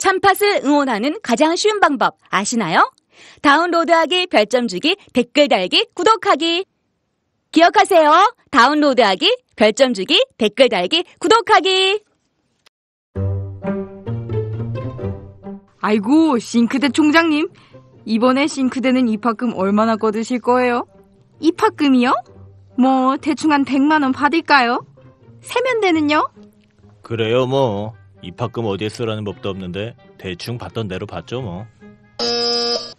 참팟을 응원하는 가장 쉬운 방법 아시나요? 다운로드하기, 별점 주기, 댓글 달기, 구독하기. 기억하세요. 다운로드하기, 별점 주기, 댓글 달기, 구독하기. 아이고, 싱크대 총장님. 이번에 싱크대는 입학금 얼마나 거두실 거예요? 입학금이요? 뭐 대충 한 100만 원 받을까요? 세면대는요? 그래요 뭐. 입학금 어디에 쓰라는 법도 없는데 대충 받던 대로 받죠 뭐.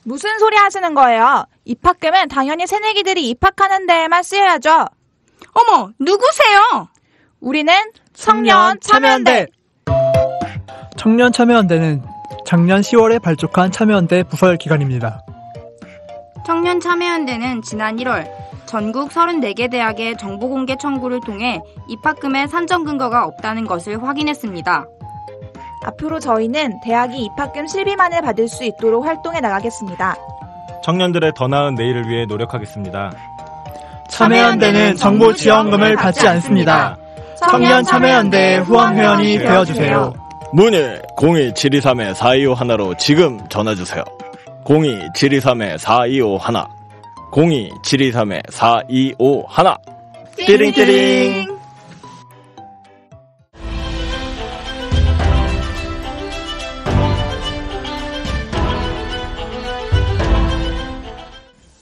무슨 소리 하시는 거예요? 입학금은 당연히 새내기들이 입학하는 데에만 쓰여야죠. 어머, 누구세요? 우리는 청년 참여연대. 청년 참여연대는 작년 10월에 발족한 참여연대 부설 기관입니다. 청년 참여연대는 지난 1월 전국 34개 대학의 정보공개 청구를 통해 입학금의 산정 근거가 없다는 것을 확인했습니다. 앞으로 저희는 대학이 입학금 실비만을 받을 수 있도록 활동해 나가겠습니다. 청년들의 더 나은 내일을 위해 노력하겠습니다. 참여연대는 정부 지원금을 받지 않습니다. 청년 참여연대의 후원 회원이 되어주세요. 문의 02-723-4251로 지금 전화주세요. 02-723-4251 02-723-4251 띠링띠링.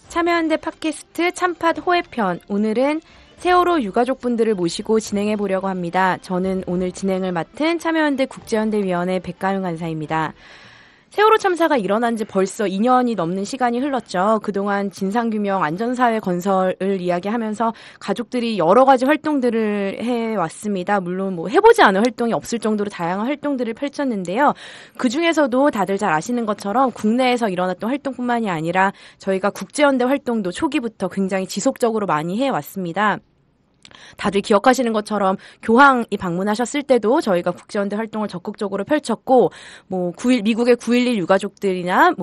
참여연대 팟캐스트 참팟 호회편. 오늘은 세월호 유가족분들을 모시고 진행해 보려고 합니다. 저는 오늘 진행을 맡은 참여연대 국제연대위원회 백가윤 간사입니다. 세월호 참사가 일어난 지 벌써 2년이 넘는 시간이 흘렀죠. 그동안 진상규명, 안전사회 건설을 이야기하면서 가족들이 여러 가지 활동들을 해왔습니다. 물론 뭐 해보지 않은 활동이 없을 정도로 다양한 활동들을 펼쳤는데요. 그중에서도 다들 잘 아시는 것처럼 국내에서 일어났던 활동뿐만이 아니라 저희가 국제연대 활동도 초기부터 굉장히 지속적으로 많이 해왔습니다. 다들 기억하시는 것처럼 교황이 방문하셨을 때도 저희가 국제연대 활동을 적극적으로 펼쳤고, 미국의 9.11 유가족들이나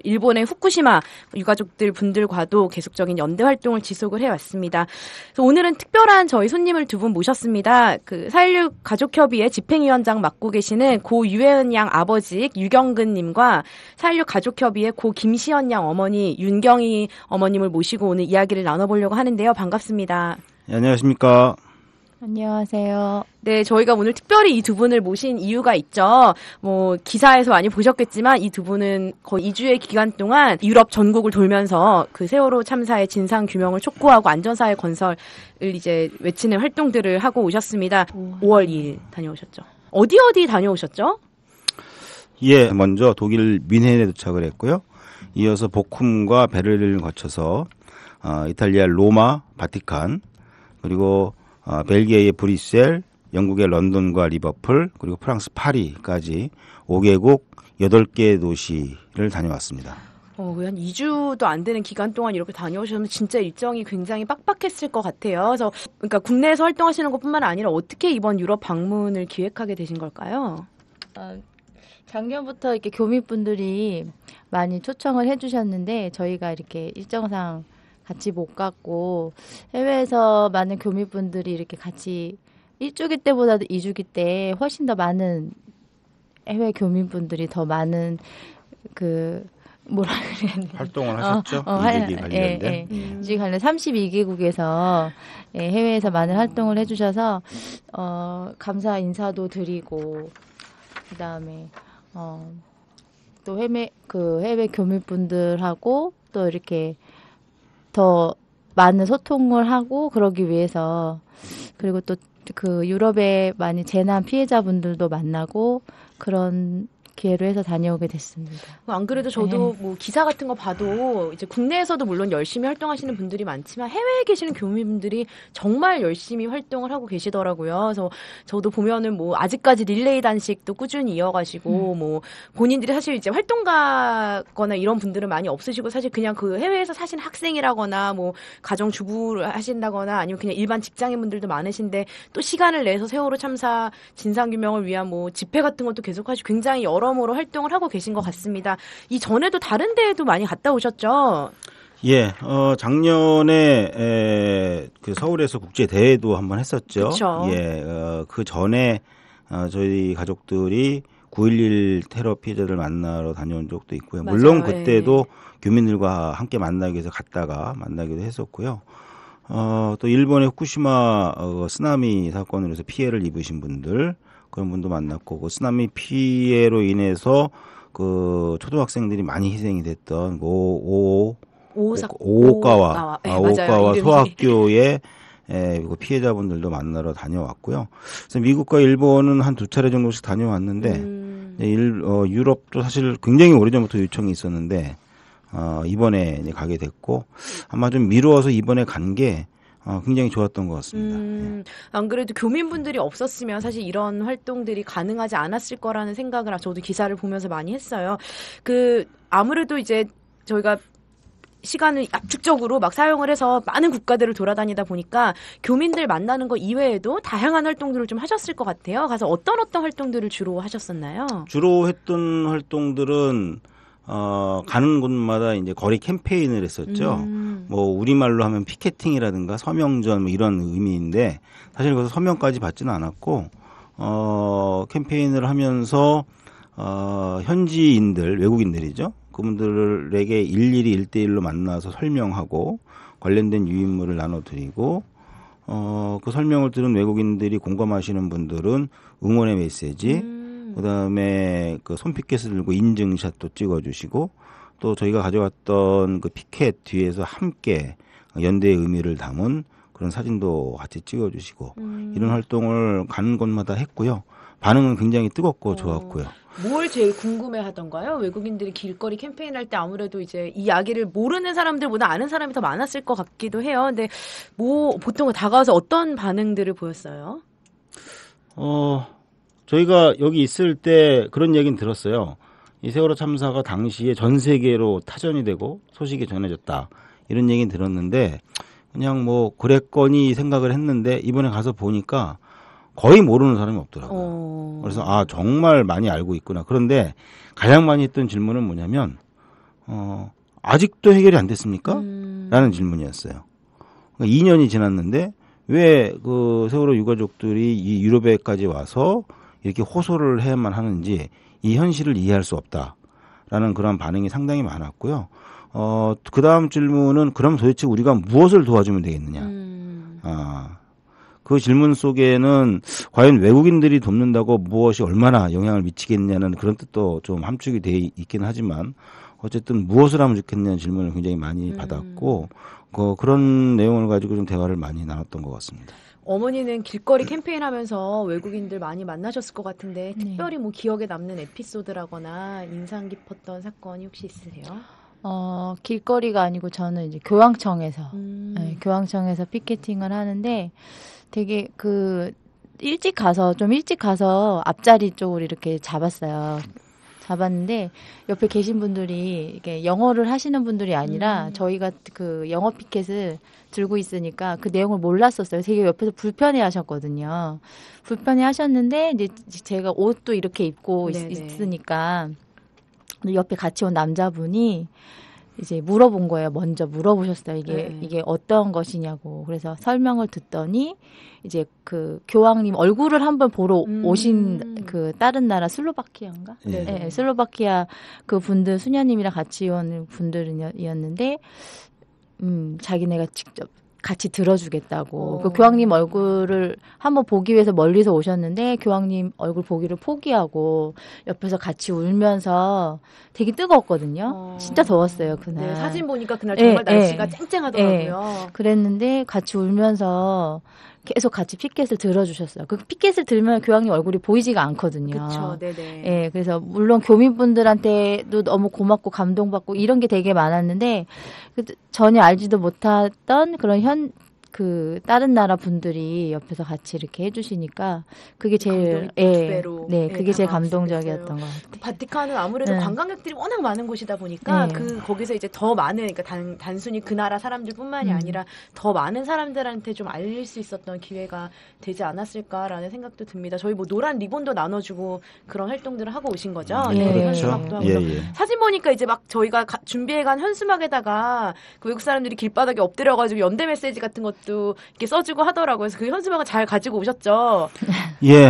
일본의 후쿠시마 유가족들 분들과도 계속적인 연대 활동을 지속을 해왔습니다. 그래서 오늘은 특별한 저희 손님을 두 분 모셨습니다. 4.16 가족협의회 집행위원장 맡고 계시는 고 유혜은 양 아버지 유경근 님과 4.16 가족협의회 고 김시연 양 어머니 윤경희 어머님을 모시고 오늘 이야기를 나눠보려고 하는데요. 반갑습니다. 네, 안녕하십니까. 안녕하세요. 네, 저희가 오늘 특별히 이 두 분을 모신 이유가 있죠. 기사에서 많이 보셨겠지만 이 두 분은 거의 2주의 기간 동안 유럽 전국을 돌면서 그 세월호 참사의 진상 규명을 촉구하고 안전사회 건설을 이제 외치는 활동들을 하고 오셨습니다. 5월 2일 다녀오셨죠. 어디 다녀오셨죠? 예, 먼저 독일 뮌헨에 도착을 했고요. 이어서 보쿰과 베를린을 거쳐서 이탈리아 로마, 바티칸, 그리고 벨기에의 브뤼셀, 영국의 런던과 리버풀, 그리고 프랑스 파리까지 5개국 8개 도시를 다녀왔습니다. 거의 한 2주도 안 되는 기간 동안 이렇게 다녀오셨으면 진짜 일정이 굉장히 빡빡했을 것 같아요. 그래서 그러니까 국내에서 활동하시는 것뿐만 아니라 어떻게 이번 유럽 방문을 기획하게 되신 걸까요? 작년부터 이렇게 교민분들이 많이 초청을 해주셨는데 저희가 이렇게 일정상 같이 못 갔고 해외에서 많은 교민분들이 이렇게 같이 1주기 때보다도 2주기 때 훨씬 더 많은 해외 교민분들이 더 많은 활동을 하셨죠? 이주기 관련된. 이주기 관련 32개국에서 해외에서 많은 활동을 해주셔서 감사 인사도 드리고 그다음에 또 해외 교민분들하고 또 이렇게 더 많은 소통을 하고 그러기 위해서 그리고 또 유럽의 많이 재난 피해자분들도 만나고 그런 기회로 해서 다녀오게 됐습니다. 안 그래도 저도 기사 같은 거 봐도 이제 국내에서도 물론 열심히 활동하시는 분들이 많지만 해외에 계시는 교민분들이 정말 열심히 활동을 하고 계시더라고요. 그래서 저도 보면은 아직까지 릴레이 단식도 꾸준히 이어가시고 본인들이 사실 이제 활동가거나 이런 분들은 많이 없으시고 사실 그냥 해외에서 사시는 학생이라거나 가정주부를 하신다거나 아니면 그냥 일반 직장인분들도 많으신데 또 시간을 내서 세월호 참사 진상규명을 위한 집회 같은 것도 계속하시고 굉장히 여러모로 활동을 하고 계신 것 같습니다. 이전에도 다른 데에도 많이 갔다 오셨죠? 예, 작년에 서울에서 국제 대회도 한번 했었죠. 그쵸. 예, 그 전에 저희 가족들이 9.11 테러 피해자들 만나러 다녀온 적도 있고요. 물론 맞아요. 그때도 교민들과 함께 만나기 위해서 갔다가 만나기도 했었고요. 또 일본의 후쿠시마 쓰나미 사건으로 해서 피해를 입으신 분들, 그런 분도 만났고, 그 쓰나미 피해로 인해서 그 초등학생들이 많이 희생이 됐던 오오카와 소학교의 그 피해자분들도 만나러 다녀왔고요. 그래서 미국과 일본은 한 2차례 정도씩 다녀왔는데, 유럽도 사실 굉장히 오래전부터 요청이 있었는데, 이번에 이제 가게 됐고, 아마 좀 미루어서 이번에 간 게 굉장히 좋았던 것 같습니다. 안 그래도 교민분들이 없었으면 사실 이런 활동들이 가능하지 않았을 거라는 생각을 저도 기사를 보면서 많이 했어요. 아무래도 이제 저희가 시간을 압축적으로 막 사용을 해서 많은 국가들을 돌아다니다 보니까 교민들 만나는 거 이외에도 다양한 활동들을 좀 하셨을 것 같아요. 가서 어떤 활동들을 주로 하셨었나요? 주로 했던 활동들은 가는 곳마다 이제 거리 캠페인을 했었죠. 뭐 우리말로 하면 피켓팅이라든가 서명전 뭐 이런 의미인데, 사실 거기서 서명까지 받지는 않았고, 캠페인을 하면서 현지인들, 외국인들이죠. 그분들에게 일일이 1대1로 만나서 설명하고 관련된 유인물을 나눠드리고, 그 설명을 들은 외국인들이 공감하시는 분들은 응원의 메시지, 그다음에 그 손피켓을 들고 인증샷도 찍어주시고, 또 저희가 가져왔던 그 피켓 뒤에서 함께 연대의 의미를 담은 그런 사진도 같이 찍어주시고, 이런 활동을 가는 곳마다 했고요. 반응은 굉장히 뜨겁고 좋았고요. 뭘 제일 궁금해하던가요? 외국인들이 길거리 캠페인할 때 아무래도 이제 이 이야기를 모르는 사람들보다 아는 사람이 더 많았을 것 같기도 해요. 근데 보통 다가와서 어떤 반응들을 보였어요? 저희가 여기 있을 때 그런 얘기는 들었어요. 이 세월호 참사가 당시에 전 세계로 타전이 되고 소식이 전해졌다, 이런 얘기는 들었는데, 그냥 뭐 그랬거니 생각을 했는데, 이번에 가서 보니까 거의 모르는 사람이 없더라고요. 그래서 정말 많이 알고 있구나. 그런데 가장 많이 했던 질문은 뭐냐면, 아직도 해결이 안 됐습니까? 라는 질문이었어요. 그러니까 2년이 지났는데 왜 그 세월호 유가족들이 이 유럽에까지 와서 이렇게 호소를 해야만 하는지 이 현실을 이해할 수 없다라는 그런 반응이 상당히 많았고요. 그 다음 질문은, 그럼 도대체 우리가 무엇을 도와주면 되겠느냐? 그 질문 속에는 과연 외국인들이 돕는다고 무엇이 얼마나 영향을 미치겠냐는 그런 뜻도 좀 함축이 돼 있긴 하지만, 어쨌든 무엇을 하면 좋겠냐는 질문을 굉장히 많이 받았고, 그런 내용을 가지고 좀 대화를 많이 나눴던 것 같습니다. 어머니는 길거리 캠페인 하면서 외국인들 많이 만나셨을 것 같은데, 특별히 뭐 기억에 남는 에피소드라거나 인상 깊었던 사건이 혹시 있으세요? 길거리가 아니고 저는 이제 교황청에서 교황청에서 피켓팅을 하는데, 되게 일찍 가서 앞자리 쪽으로 이렇게 잡았는데, 옆에 계신 분들이 이게 영어를 하시는 분들이 아니라 저희가 그 영어 피켓을 들고 있으니까 그 내용을 몰랐었어요. 되게 옆에서 불편해 하셨거든요. 불편해 하셨는데, 이제 제가 옷도 이렇게 입고 있으니까 옆에 같이 온 남자분이 이제 물어본 거예요. 먼저 물어보셨어요. 이게 어떤 것이냐고. 그래서 설명을 듣더니 이제 그 교황님 얼굴을 한번 보러 오신 그 다른 나라 슬로바키아인가? 네, 슬로바키아 그 분들, 수녀님이랑 같이 온 분들이었는데, 자기네가 직접 같이 들어주겠다고. 그 교황님 얼굴을 한번 보기 위해서 멀리서 오셨는데, 교황님 얼굴 보기를 포기하고 옆에서 같이 울면서, 되게 뜨거웠거든요. 진짜 더웠어요, 그날. 네, 사진 보니까 그날 정말 날씨가 쨍쨍하더라고요. 그랬는데 같이 울면서 계속 같이 피켓을 들어주셨어요. 그 피켓을 들면 교황님 얼굴이 보이지가 않거든요. 그렇죠, 네네. 예, 그래서 물론 교민분들한테도 너무 고맙고 감동받고 이런 게 되게 많았는데, 전혀 알지도 못했던 그런 다른 나라 분들이 옆에서 같이 이렇게 해주시니까 그게 제일 그게 제일 감동적이었던 것 같아요. 바티칸은 아무래도 관광객들이 워낙 많은 곳이다 보니까 거기서 이제 더 많은, 그러니까 단순히 그 나라 사람들뿐만이 아니라 더 많은 사람들한테 좀 알릴 수 있었던 기회가 되지 않았을까라는 생각도 듭니다. 저희 뭐 노란 리본도 나눠주고 그런 활동들을 하고 오신 거죠. 그렇죠. 현수막도 하면서 사진 보니까 이제 막 저희가 준비해간 현수막에다가 그 외국 사람들이 길바닥에 엎드려가지고 연대 메시지 같은 것도 방법도 이렇게 써주고 하더라고요. 그래서 그 현수막을 잘 가지고 오셨죠. 예,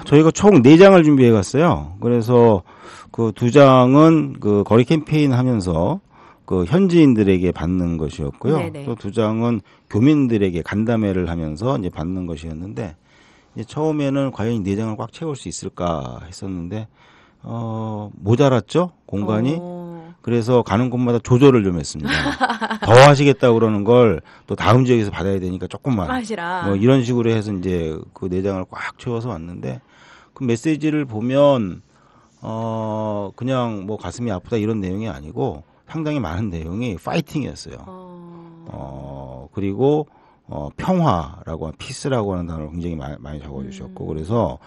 저희가 총 4장을 준비해 갔어요. 그래서 그 2장은 그 거리 캠페인 하면서 그 현지인들에게 받는 것이었고요. 네네. 또 2장은 교민들에게 간담회를 하면서 이제 받는 것이었는데, 이제 처음에는 과연 이 4장을 꽉 채울 수 있을까 했었는데, 모자랐죠? 공간이. 그래서 가는 곳마다 조절을 좀 했습니다. 더 하시겠다고 그러는 걸 또 다음 지역에서 받아야 되니까 조금만. 하시라. 뭐 이런 식으로 해서 이제 그 4장을 꽉 채워서 왔는데, 그 메시지를 보면, 그냥 뭐 가슴이 아프다 이런 내용이 아니고 상당히 많은 내용이 파이팅이었어요. 그리고, 평화라고, 피스라고 하는 단어를 굉장히 많이 적어주셨고, 그래서,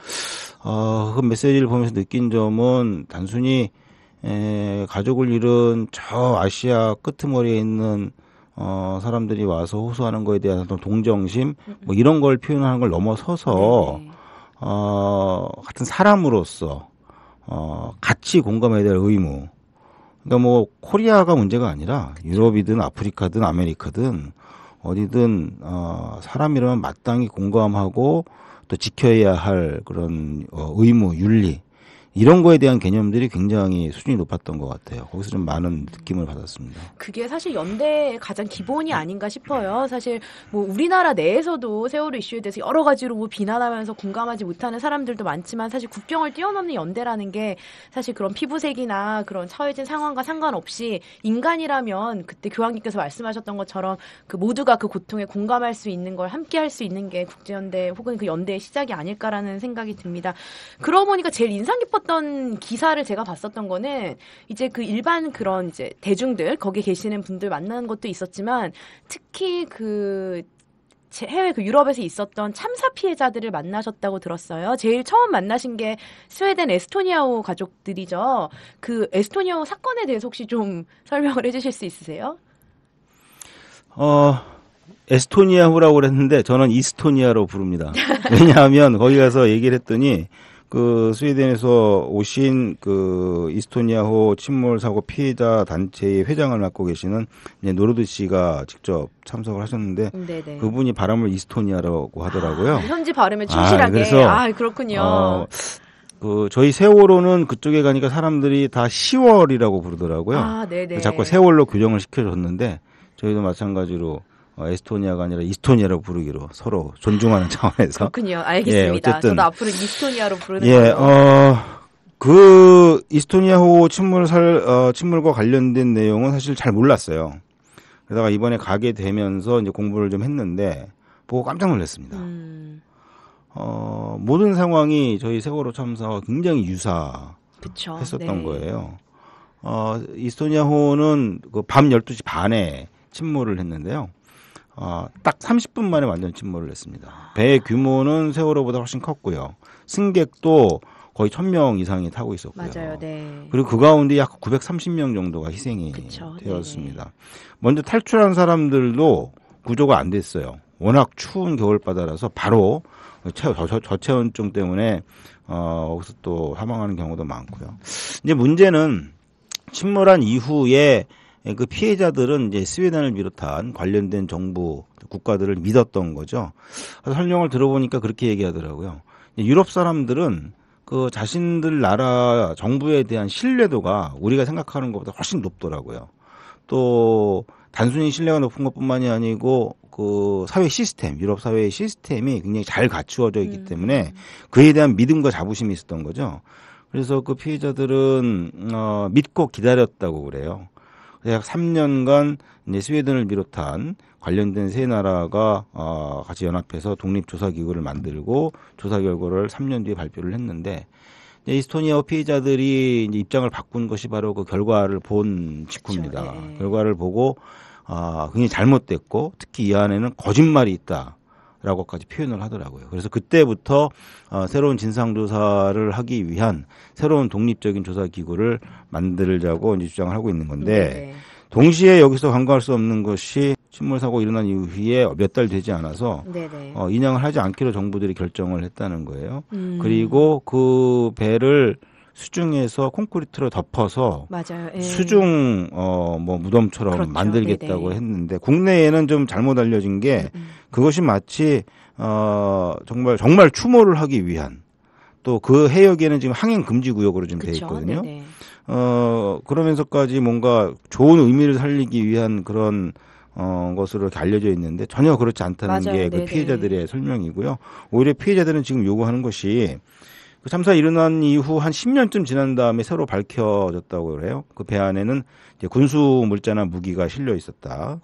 그 메시지를 보면서 느낀 점은 단순히 가족을 잃은 저 아시아 끄트머리에 있는 사람들이 와서 호소하는 거에 대한 어떤 동정심 뭐 이런 걸 표현하는 걸 넘어서서 같은 사람으로서 같이 공감해야 될 의무. 그러니까 뭐 코리아가 문제가 아니라 유럽이든 아프리카든 아메리카든 어디든 사람이라면 마땅히 공감하고 또 지켜야 할 그런 의무, 윤리 이런 거에 대한 개념들이 굉장히 수준이 높았던 것 같아요. 거기서 좀 많은 느낌을 받았습니다. 그게 사실 연대의 가장 기본이 아닌가 싶어요. 사실 뭐 우리나라 내에서도 세월호 이슈에 대해서 여러 가지로 뭐 비난하면서 공감하지 못하는 사람들도 많지만 사실 국경을 뛰어넘는 연대라는 게 사실 그런 피부색이나 그런 처해진 상황과 상관없이 인간이라면 그때 교황님께서 말씀하셨던 것처럼 그 모두가 그 고통에 공감할 수 있는 걸 함께 할 수 있는 게 국제연대 혹은 그 연대의 시작이 아닐까라는 생각이 듭니다. 그러고 보니까 제일 인상 깊었던 기사를 제가 봤었던 거는 이제 그 일반 그런 이제 대중들 거기 계시는 분들 만나는 것도 있었지만 특히 그 해외 그 유럽에서 있었던 참사 피해자들을 만나셨다고 들었어요. 제일 처음 만나신 게 스웨덴 에스토니아호 가족들이죠. 그 에스토니아호 사건에 대해서 혹시 좀 설명을 해주실 수 있으세요? 에스토니아호라고 그랬는데 저는 이스토니아로 부릅니다. 왜냐하면 거기 가서 얘기를 했더니 그 스웨덴에서 오신 그 이스토니아호 침몰 사고 피해자 단체의 회장을 맡고 계시는 이제 노르드 씨가 직접 참석을 하셨는데 네네. 그분이 발음을 이스토니아라고 하더라고요. 현지 발음에 충실하게. 그래서 그렇군요. 그 저희 세월호는 그쪽에 가니까 사람들이 다 10월이라고 부르더라고요. 네네. 자꾸 세월로 교정을 시켜줬는데 저희도 마찬가지로 에스토니아가 아니라 이스토니아라고 부르기로 서로 존중하는 차원에서. 그렇군요. 알겠습니다. 예, 어쨌든, 저도 앞으로 이스토니아로 부르는 거예요. 그 이스토니아호 침몰과 관련된 내용은 사실 잘 몰랐어요. 그러다가 이번에 가게 되면서 이제 공부를 좀 했는데 보고 깜짝 놀랐습니다. 모든 상황이 저희 세월호 참사와 굉장히 유사했었던 거예요. 이스토니아호는 그 밤 12시 반에 침몰을 했는데요. 딱 30분 만에 완전 침몰을 했습니다. 배의 규모는 세월호보다 훨씬 컸고요. 승객도 거의 1000명 이상이 타고 있었고요. 맞아요. 네. 그리고 그 가운데 약 930명 정도가 희생이 되었습니다. 네네. 먼저 탈출한 사람들도 구조가 안 됐어요. 워낙 추운 겨울바다라서 바로 저체온증 때문에 거기서 또 사망하는 경우도 많고요. 이제 문제는 침몰한 이후에 그 피해자들은 이제 스웨덴을 비롯한 관련된 정부 국가들을 믿었던 거죠. 그래서 설명을 들어보니까 그렇게 얘기하더라고요. 유럽 사람들은 그 자신들 나라 정부에 대한 신뢰도가 우리가 생각하는 것보다 훨씬 높더라고요. 또 단순히 신뢰가 높은 것뿐만이 아니고 그 사회 시스템, 유럽 사회의 시스템이 굉장히 잘 갖추어져 있기 때문에 그에 대한 믿음과 자부심이 있었던 거죠. 그래서 그 피해자들은 믿고 기다렸다고 그래요. 약 3년간 이제 스웨덴을 비롯한 관련된 세 나라가 같이 연합해서 독립조사기구를 만들고 조사 결과를 3년 뒤에 발표를 했는데 이스토니아 피해자들이 이제 입장을 바꾼 것이 바로 그 결과를 본 직후입니다. 그렇죠. 네. 결과를 보고 굉장히 잘못됐고 특히 이 안에는 거짓말이 있다. 라고까지 표현을 하더라고요. 그래서 그때부터 새로운 진상조사를 하기 위한 새로운 독립적인 조사기구를 만들자고 이제 주장을 하고 있는 건데 네네. 동시에 여기서 간과할 수 없는 것이 침몰사고 일어난 이후에 몇 달 되지 않아서 인양을 하지 않기로 정부들이 결정을 했다는 거예요. 그리고 그 배를 수중에서 콘크리트로 덮어서 맞아요. 예. 수중 뭐 무덤처럼 그렇죠. 만들겠다고 네네. 했는데 국내에는 좀 잘못 알려진 게 그것이 마치 정말 추모를 하기 위한 또 그 해역에는 지금 항행 금지 구역으로 지금 돼 그쵸. 있거든요. 네네. 그러면서까지 뭔가 좋은 의미를 살리기 위한 그런 것으로 이렇게 알려져 있는데 전혀 그렇지 않다는 맞아요. 게 그 네네. 피해자들의 설명이고요. 오히려 피해자들은 지금 요구하는 것이 그 참사 일어난 이후 한 10년쯤 지난 다음에 새로 밝혀졌다고 그래요. 그 배 안에는 이제 군수 물자나 무기가 실려 있었다.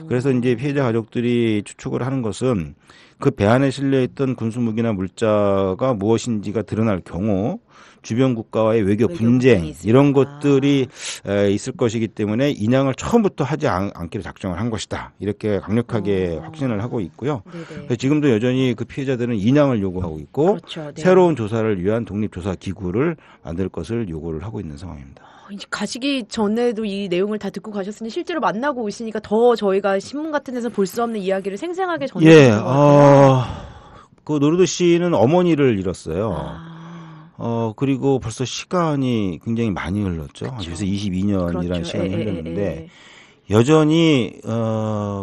그래서 이제 피해자 가족들이 추측을 하는 것은 그 배 안에 실려 있던 군수 무기나 물자가 무엇인지가 드러날 경우 주변 국가와의 외교 분쟁 분쟁이 있을 이런 거다. 것들이 있을 것이기 때문에 인양을 처음부터 하지 않기로 작정을 한 것이다. 이렇게 강력하게 확신을 하고 있고요. 네네. 그래서 지금도 여전히 그 피해자들은 인양을 요구하고 있고 그렇죠. 네. 새로운 조사를 위한 독립조사 기구를 만들 것을 요구를 하고 있는 상황입니다. 이제 가시기 전에도 이 내용을 다 듣고 가셨으니 실제로 만나고 오시니까 더 저희가 신문 같은 데서 볼 수 없는 이야기를 생생하게 전해주신 것 같아요. 그 노르드 씨는 어머니를 잃었어요. 아, 그리고 벌써 시간이 굉장히 많이 흘렀죠. 그쵸. 그래서 22년이라는 그렇죠. 시간이 예, 예, 흘렀는데 예. 여전히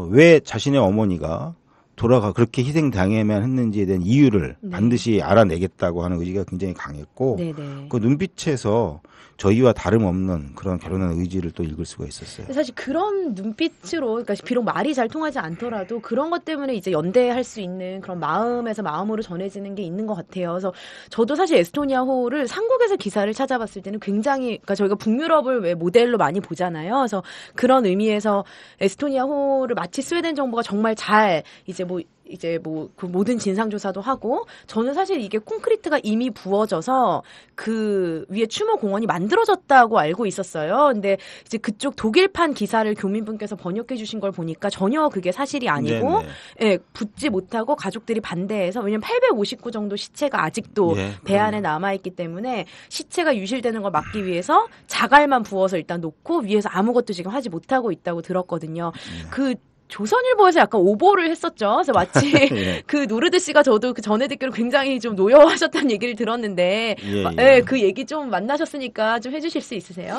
왜 자신의 어머니가 그렇게 희생당해야만 했는지에 대한 이유를 네. 반드시 알아내겠다고 하는 의지가 굉장히 강했고 네네. 그 눈빛에서 저희와 다름없는 그런 결혼한 의지를 또 읽을 수가 있었어요. 근데 사실 그런 눈빛으로, 그러니까 비록 말이 잘 통하지 않더라도 그런 것 때문에 이제 연대할 수 있는 그런 마음에서 마음으로 전해지는 게 있는 것 같아요. 그래서 저도 사실 에스토니아호를 한국에서 기사를 찾아봤을 때는 굉장히, 그러니까 저희가 북유럽을 왜 모델로 많이 보잖아요. 그래서 그런 의미에서 에스토니아호를 마치 스웨덴 정부가 정말 잘 이제 그 모든 진상조사도 하고, 저는 사실 이게 콘크리트가 이미 부어져서 그 위에 추모 공원이 만들어졌다고 알고 있었어요. 근데 이제 그쪽 독일판 기사를 교민분께서 번역해 주신 걸 보니까 전혀 그게 사실이 아니고, 네네. 예, 붙지 못하고 가족들이 반대해서, 왜냐면 859 정도 시체가 아직도 예, 배 안에 남아있기 때문에 시체가 유실되는 걸 막기 위해서 자갈만 부어서 일단 놓고 위에서 아무것도 지금 하지 못하고 있다고 들었거든요. 그 조선일보에서 약간 오보를 했었죠. 그래서 마치 예. 그 노르드 씨가 저도 그 전에 듣기로 굉장히 좀 노여워하셨다는 얘기를 들었는데, 예. 그 얘기 좀 만나셨으니까 좀 해주실 수 있으세요?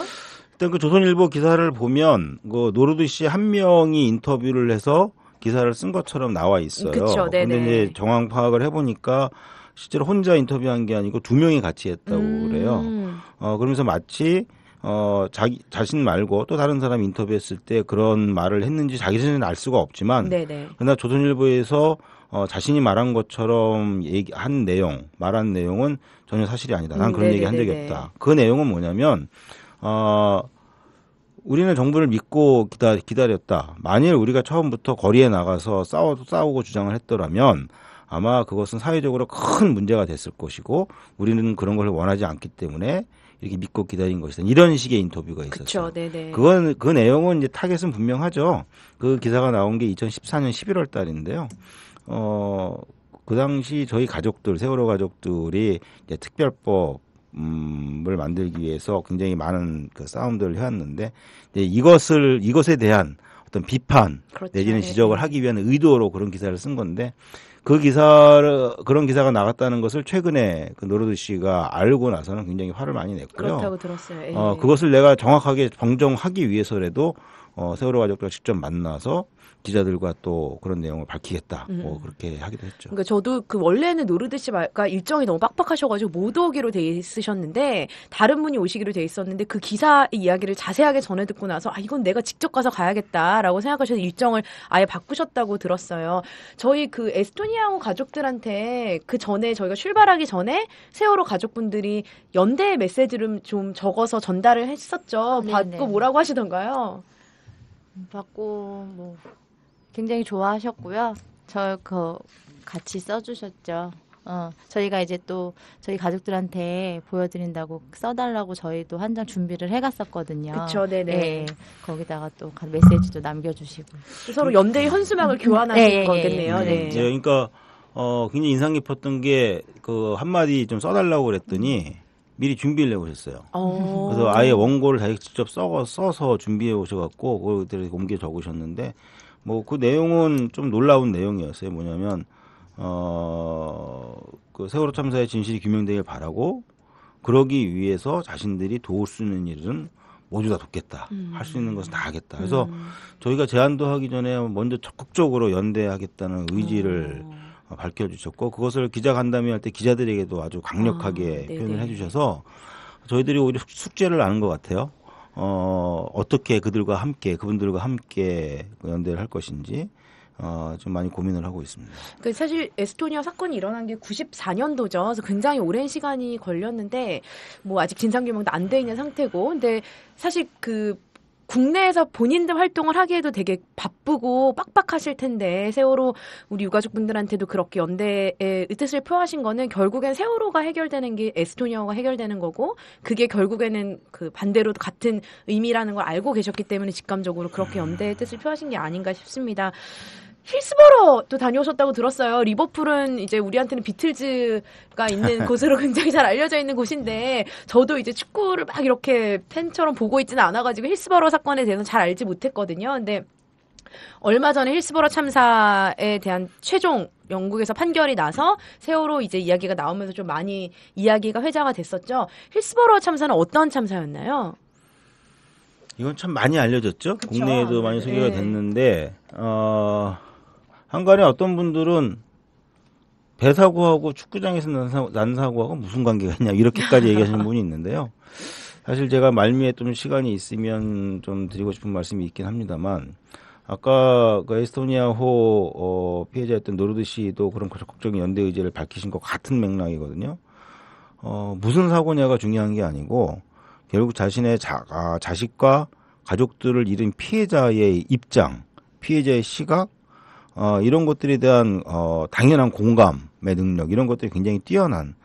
일단 그 조선일보 기사를 보면 그 노르드 씨 한 명이 인터뷰를 해서 기사를 쓴 것처럼 나와 있어요. 그쵸, 네네. 근데 이제 정황 파악을 해보니까 실제로 혼자 인터뷰한 게 아니고 2명이 같이 했다고 그래요. 그러면서 마치 자신 말고 또 다른 사람 인터뷰했을 때 그런 말을 했는지 자기 자신은 알 수가 없지만, 네네. 그러나 조선일보에서 자신이 말한 것처럼 말한 내용은 전혀 사실이 아니다. 난 그런 얘기 한 적이 네네네네. 없다. 그 내용은 뭐냐면, 우리는 정부를 믿고 기다렸다. 만일 우리가 처음부터 거리에 나가서 싸우고 주장을 했더라면 아마 그것은 사회적으로 큰 문제가 됐을 것이고 우리는 그런 걸 원하지 않기 때문에 이렇게 믿고 기다린 것이다. 이런 식의 인터뷰가 있었어요. 그쵸, 네네. 그 내용은 이제 타겟은 분명하죠. 그 기사가 나온 게 2014년 11월 달인데요. 그 당시 저희 가족들, 세월호 가족들이 이제 특별법 을 만들기 위해서 굉장히 많은 그 싸움들을 해왔는데, 이것에 대한 어떤 비판 그렇죠. 내지는 네. 지적을 하기 위한 의도로 그런 기사를 쓴 건데, 그런 기사가 나갔다는 것을 최근에 그 노르드 씨가 알고 나서는 굉장히 화를 많이 냈고요. 그렇다고 들었어요. 예. 그것을 내가 정확하게 정정하기 위해서라도 세월호 가족과 직접 만나서 기자들과 또 그런 내용을 밝히겠다. 뭐 그렇게 하기도 했죠. 그러니까 저도 그 원래는 노르드 씨가 일정이 너무 빡빡하셔가지고 못 오기로 돼 있으셨는데, 다른 분이 오시기로 돼 있었는데 그 기사의 이야기를 자세하게 전해 듣고 나서 이건 내가 직접 가서 가야겠다라고 생각하셔서 일정을 아예 바꾸셨다고 들었어요. 저희 그 에스토니아호 가족들한테 그 전에 저희가 출발하기 전에 세월호 가족분들이 연대의 메시지를 좀 적어서 전달을 했었죠. 네네. 받고 뭐라고 하시던가요? 받고 뭐 굉장히 좋아하셨고요. 같이 써주셨죠. 저희가 이제 또 저희 가족들한테 보여드린다고 써달라고 저희도 한 장 준비를 해갔었거든요. 그쵸, 네네. 예, 거기다가 또 메시지도 남겨주시고. 서로 연대의 현수막을 교환하신 거겠네요. 네. 그러니까 굉장히 인상 깊었던 게 그 한마디 좀 써달라고 그랬더니 미리 준비를 해오셨어요. 그래서 아예 원고를 자기가 직접 써서 준비해 오셔갖고 그걸 옮겨 적으셨는데, 뭐 그 내용은 좀 놀라운 내용이었어요. 뭐냐면 그 세월호 참사의 진실이 규명되길 바라고, 그러기 위해서 자신들이 도울 수 있는 일은 모두 다 돕겠다. 할 수 있는 것은 다 하겠다. 그래서 저희가 제안도 하기 전에 먼저 적극적으로 연대하겠다는 의지를 밝혀주셨고 그것을 기자간담회 할 때 기자들에게도 아주 강력하게 표현을 해주셔서 저희들이 오히려 숙제를 아는 것 같아요. 어떻게 그들과 함께 그분들과 함께 연대를 할 것인지 좀 많이 고민을 하고 있습니다. 그 사실 에스토니아 사건이 일어난 게 94년도죠. 그래서 굉장히 오랜 시간이 걸렸는데 뭐 아직 진상규명도 안 돼 있는 상태고, 근데 사실 그 국내에서 본인들 활동을 하기에도 되게 바쁘고 빡빡하실 텐데 세월호 우리 유가족분들한테도 그렇게 연대의 뜻을 표하신 거는 결국엔 세월호가 해결되는 게 에스토니아가 해결되는 거고 그게 결국에는 그 반대로 같은 의미라는 걸 알고 계셨기 때문에 직감적으로 그렇게 연대의 뜻을 표하신 게 아닌가 싶습니다. 힐스버러도 다녀오셨다고 들었어요. 리버풀은 이제 우리한테는 비틀즈가 있는 곳으로 굉장히 잘 알려져 있는 곳인데 저도 이제 축구를 막 이렇게 팬처럼 보고 있지는 않아가지고 힐스버러 사건에 대해서 잘 알지 못했거든요. 근데 얼마 전에 힐스버러 참사에 대한 최종 영국에서 판결이 나서 세월호 이제 이야기가 나오면서 좀 많이 이야기가 회자가 됐었죠. 힐스버러 참사는 어떤 참사였나요? 이건 참 많이 알려졌죠. 그쵸? 국내에도 많이 소개가 네. 됐는데 한간에 어떤 분들은 배 사고하고 축구장에서 난 사고하고 무슨 관계가 있냐 이렇게까지 얘기하시는 분이 있는데요. 사실 제가 말미에 좀 시간이 있으면 좀 드리고 싶은 말씀이 있긴 합니다만 아까 그 에스토니아호 피해자였던 노르드 씨도 그런 적극적인 연대 의지를 밝히신 것 같은 맥락이거든요. 무슨 사고냐가 중요한 게 아니고 결국 자신의 자식과 가족들을 잃은 피해자의 입장, 피해자의 시각 이런 것들에 대한 당연한 공감의 능력 이런 것들이 굉장히 뛰어난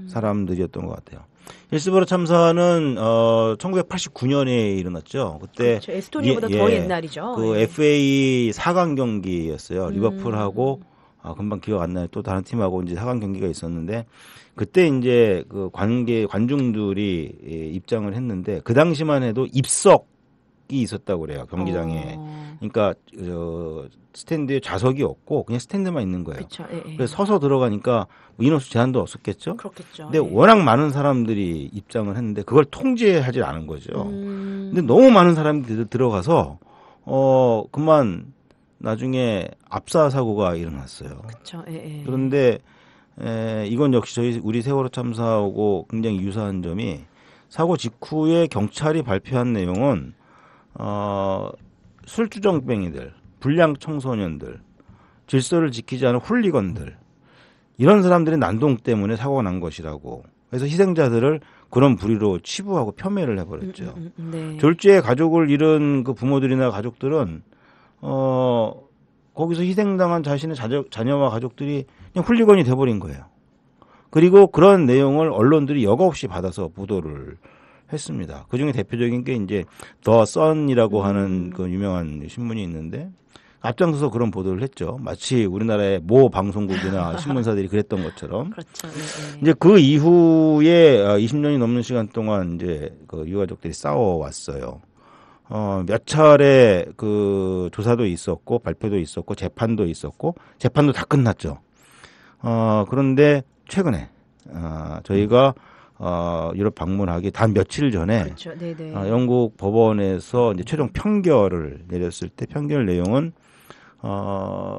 사람들이었던 것 같아요. 힐스버러 참사는 1989년에 일어났죠. 그때 그렇죠. 에스토니아보다 더 옛날이죠. 그 FA 4강 경기였어요. 리버풀하고 금방 기억 안 나요. 또 다른 팀하고 이제 4강 경기가 있었는데 그때 이제 그 관중들이 입장을 했는데 그 당시만 해도 입석이 있었다고 그래요. 경기장에. 그러니까 스탠드에 좌석이 없고 그냥 스탠드만 있는 거예요. 그쵸, 예, 예. 그래서 서서 들어가니까 뭐 인원수 제한도 없었겠죠. 그렇겠죠. 근데 예. 워낙 많은 사람들이 입장을 했는데 그걸 통제하지 않은 거죠. 근데 너무 많은 사람들이 들어가서 그만 나중에 압사 사고가 일어났어요. 그쵸, 예, 예. 그런데 이건 역시 우리 세월호 참사하고 굉장히 유사한 점이 사고 직후에 경찰이 발표한 내용은 술주정뱅이들, 불량 청소년들, 질서를 지키지 않은 훌리건들 이런 사람들의 난동 때문에 사고가 난 것이라고. 그래서 희생자들을 그런 부리로 치부하고 폄훼를 해버렸죠. 네. 졸지에 가족을 잃은 그 부모들이나 가족들은 거기서 희생당한 자신의 자녀와 가족들이 그냥 훌리건이 돼버린 거예요. 그리고 그런 내용을 언론들이 여과 없이 받아서 보도를 했습니다. 그 중에 대표적인 게 이제 더 선이라고 하는 그 유명한 신문이 있는데 앞장서서 그런 보도를 했죠. 마치 우리나라의 모 방송국이나 신문사들이 그랬던 것처럼. 그렇죠. 예, 예. 이제 그 이후에 20년이 넘는 시간 동안 이제 그 유가족들이 싸워왔어요. 몇 차례 그 조사도 있었고 발표도 있었고 재판도 있었고 재판도 다 끝났죠. 그런데 최근에 저희가 유럽 방문하기 단 며칠 전에 그렇죠. 네네. 영국 법원에서 이제 최종 판결을 내렸을 때 판결 내용은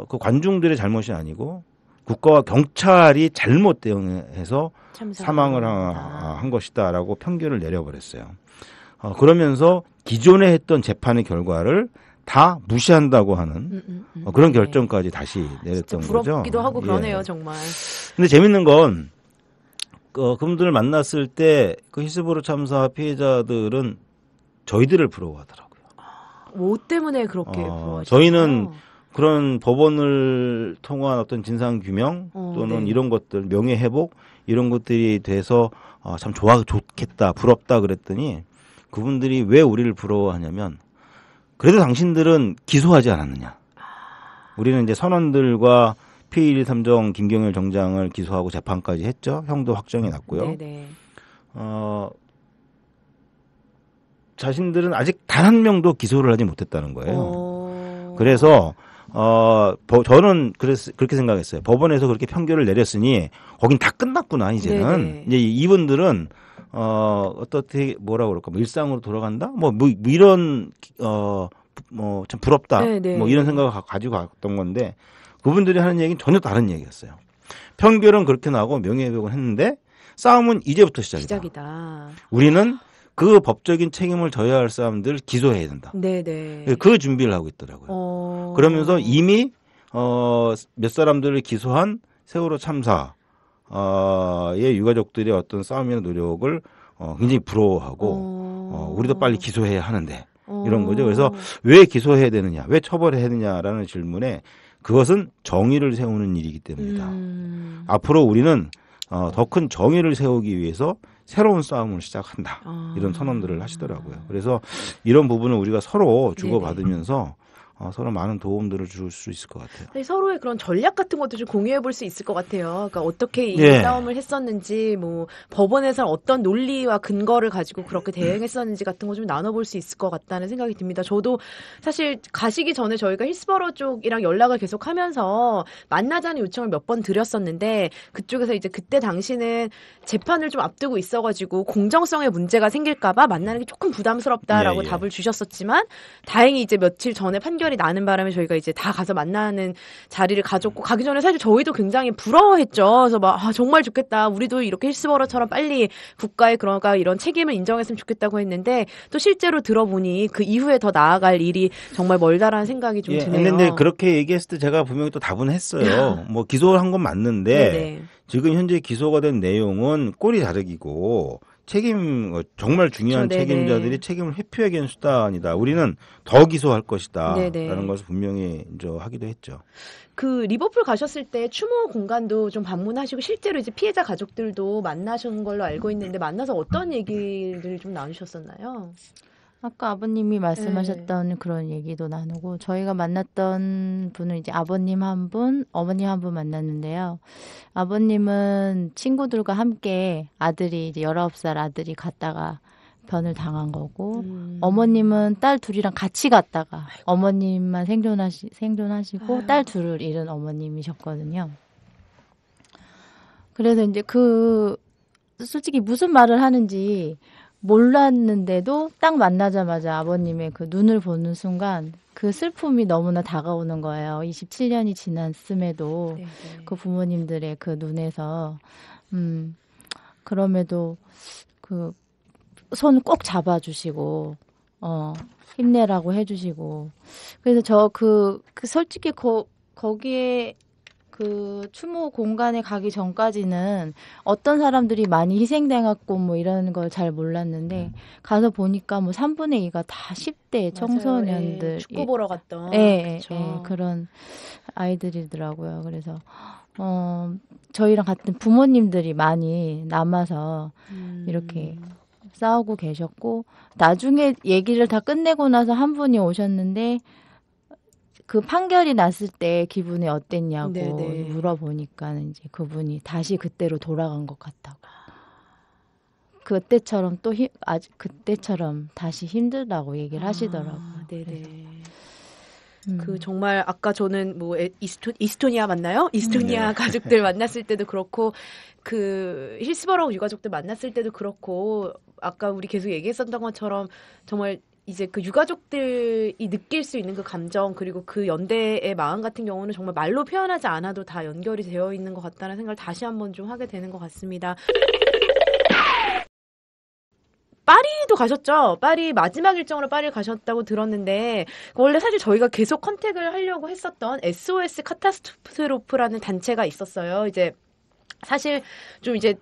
그 관중들의 잘못이 아니고 국가와 경찰이 잘못 대응해서 사망을 한 것이다라고 판결을 내려버렸어요. 그러면서 기존에 했던 재판의 결과를 다 무시한다고 하는 그런 결정까지 다시 내렸던 거죠. 부럽기도 하고 그러네요, 예. 정말. 근데 재밌는 건 그분들을 만났을 때 그 힐스버러 참사 피해자들은 저희들을 부러워하더라고요. 뭐 때문에 그렇게 부러워하시나요? 저희는 그런 법원을 통한 어떤 진상 규명 또는 네. 이런 것들 명예 회복 이런 것들이 돼서 참 좋겠다 부럽다 그랬더니 그분들이 왜 우리를 부러워하냐면 그래도 당신들은 기소하지 않았느냐. 우리는 이제 선원들과 P1 3정 김경일 정장을 기소하고 재판까지 했죠. 형도 확정해 놨고요. 네네. 자신들은 아직 단 한 명도 기소를 하지 못했다는 거예요. 그래서 저는 그렇게 생각했어요. 법원에서 그렇게 판결을 내렸으니 거긴 다 끝났구나 이제는. 네네. 이제 이분들은 어떻게 뭐라 그럴까? 뭐 일상으로 돌아간다? 뭐 이런 참 부럽다. 네네. 뭐 이런 생각을 가지고 갔던 건데 그분들이 하는 얘기는 전혀 다른 얘기였어요. 평결은 그렇게 나고 명예회복은 했는데 싸움은 이제부터 시작이다. 우리는 그 법적인 책임을 져야 할 사람들 기소해야 된다. 네네. 그 준비를 하고 있더라고요. 그러면서 이미 몇 사람들을 기소한 세월호 참사의 유가족들의 어떤 싸움이나 노력을 굉장히 부러워하고 우리도 빨리 기소해야 하는데 이런 거죠. 그래서 왜 기소해야 되느냐, 왜 처벌해야 되느냐라는 질문에 그것은 정의를 세우는 일이기 때문이다. 앞으로 우리는 더 큰 정의를 세우기 위해서 새로운 싸움을 시작한다. 이런 선언들을 하시더라고요. 그래서 이런 부분을 우리가 서로 주고받으면서 서로 많은 도움들을 줄 수 있을 것 같아요. 서로의 그런 전략 같은 것도 좀 공유해 볼 수 있을 것 같아요. 그러니까 어떻게 이 싸움을 했었는지, 뭐 법원에서 어떤 논리와 근거를 가지고 그렇게 대응했었는지 같은 거 좀 나눠볼 수 있을 것 같다는 생각이 듭니다. 저도 사실 가시기 전에 저희가 힐스버러 쪽이랑 연락을 계속하면서 만나자는 요청을 몇 번 드렸었는데 그쪽에서 이제 그때 당시는 재판을 좀 앞두고 있어가지고 공정성에 문제가 생길까봐 만나는 게 조금 부담스럽다라고 답을 주셨었지만 다행히 이제 며칠 전에 판결이 나는 바람에 저희가 이제 다 가서 만나는 자리를 가졌고 가기 전에 사실 저희도 굉장히 부러워했죠. 그래서 막 정말 좋겠다. 우리도 이렇게 힐스버러처럼 빨리 국가의 그런가 이런 책임을 인정했으면 좋겠다고 했는데 또 실제로 들어보니 그 이후에 더 나아갈 일이 정말 멀다라는 생각이 좀 드네요. 근데 그렇게 얘기했을 때 제가 분명히 또 답은 했어요. 뭐 기소를 한 건 맞는데 지금 현재 기소가 된 내용은 꼬리 자르기고 정말 중요한 책임자들이 책임을 회피하기 위한 수단이다. 우리는 더 기소할 것이다. 라는 것을 분명히 하기도 했죠. 그 리버풀 가셨을 때 추모 공간도 좀 방문하시고 실제로 이제 피해자 가족들도 만나신 걸로 알고 있는데 만나서 어떤 얘기를 좀 나누셨었나요? 아까 아버님이 말씀하셨던 그런 얘기도 나누고 저희가 만났던 분은 이제 아버님 한 분, 어머님 한 분 만났는데요. 아버님은 친구들과 함께 아들이 이제 19살 아들이 갔다가 변을 당한 거고 어머님은 딸 둘이랑 같이 갔다가 어머님만 생존하시고 딸 둘을 잃은 어머님이셨거든요. 그래서 이제 솔직히 무슨 말을 하는지 몰랐는데도 딱 만나자마자 아버님의 그 눈을 보는 순간 그 슬픔이 너무나 다가오는 거예요. 27년이 지났음에도 그 부모님들의 그 눈에서 그럼에도 그 손 꼭 잡아주시고 힘내라고 해주시고 그래서 솔직히 거기에 그 추모 공간에 가기 전까지는 어떤 사람들이 많이 희생당했고 뭐 이런 걸 잘 몰랐는데 가서 보니까 뭐 3분의 2가 다 10대 청소년들 축구 보러 갔던 그런 아이들이더라고요. 그래서 저희랑 같은 부모님들이 많이 남아서 이렇게 싸우고 계셨고 나중에 얘기를 다 끝내고 나서 한 분이 오셨는데 그 판결이 났을 때 기분이 어땠냐고 물어보니까 이제 그분이 다시 그때로 돌아간 것 같다고. 그때처럼 그때처럼 다시 힘들다고 얘기를 하시더라고요. 그 정말 아까 저는 뭐 이스토니아 맞나요? 이스토니아 가족들 만났을 때도 그렇고 그 힐스버러 유가족들 만났을 때도 그렇고 아까 우리 계속 얘기했었던 것처럼 정말 이제 그 유가족들이 느낄 수 있는 그 감정 그리고 그 연대의 마음 같은 경우는 정말 말로 표현하지 않아도 다 연결이 되어 있는 것 같다는 생각을 다시 한번 좀 하게 되는 것 같습니다. 파리도 가셨죠? 파리 마지막 일정으로 파리를 가셨다고 들었는데 원래 사실 저희가 계속 컨택을 하려고 했었던 SOS 카타스트로프라는 단체가 있었어요. 이제 사실 좀 이제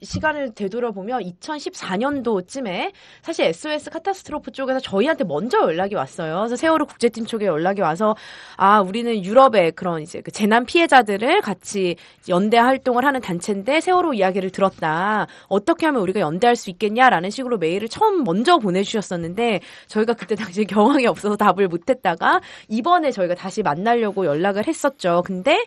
시간을 되돌아보면 2014년도쯤에 사실 SOS 카타스트로프 쪽에서 저희한테 먼저 연락이 왔어요. 그래서 세월호 국제팀 쪽에 연락이 와서 우리는 유럽의 그런 이제 그 재난 피해자들을 같이 연대 활동을 하는 단체인데 세월호 이야기를 들었다. 어떻게 하면 우리가 연대할 수 있겠냐라는 식으로 메일을 먼저 보내주셨었는데 저희가 그때 당시에 경황이 없어서 답을 못했다가 이번에 저희가 다시 만나려고 연락을 했었죠. 근데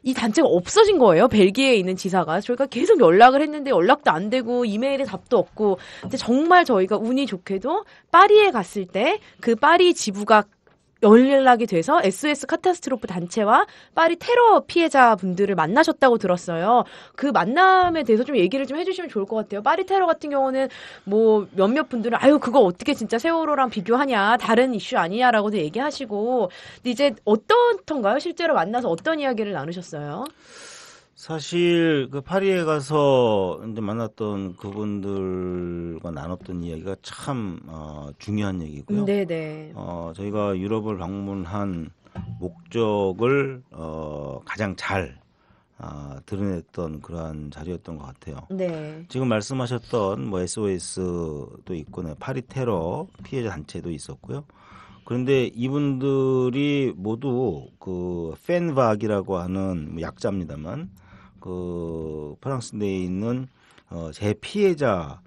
이 단체가 없어진 거예요. 벨기에에 있는 지사가. 저희가 계속 연락을 했는데 연락도 안 되고 이메일에 답도 없고. 근데 정말 저희가 운이 좋게도 파리에 갔을 때 그 파리 지부가 연락이 돼서 SOS 카타스트로프 단체와 파리 테러 피해자분들을 만나셨다고 들었어요. 그 만남에 대해서 좀 얘기를 좀 해주시면 좋을 것 같아요. 파리 테러 같은 경우는 뭐 몇몇 분들은 아유 그거 어떻게 진짜 세월호랑 비교하냐 다른 이슈 아니냐라고도 얘기하시고 근데 이제 어떻던가요? 실제로 만나서 어떤 이야기를 나누셨어요? 사실 그 파리에 가서 이제 만났던 그분들과 나눴던 이야기가 참 중요한 얘기고요. 네네. 저희가 유럽을 방문한 목적을 가장 잘 드러냈던 그러한 자리였던 것 같아요. 네. 지금 말씀하셨던 뭐 SOS도 있고, 파리 테러 피해자 단체도 있었고요. 그런데 이분들이 모두 그 펜박이라고 하는 뭐 약자입니다만 그 프랑스 내에 있는 재피해자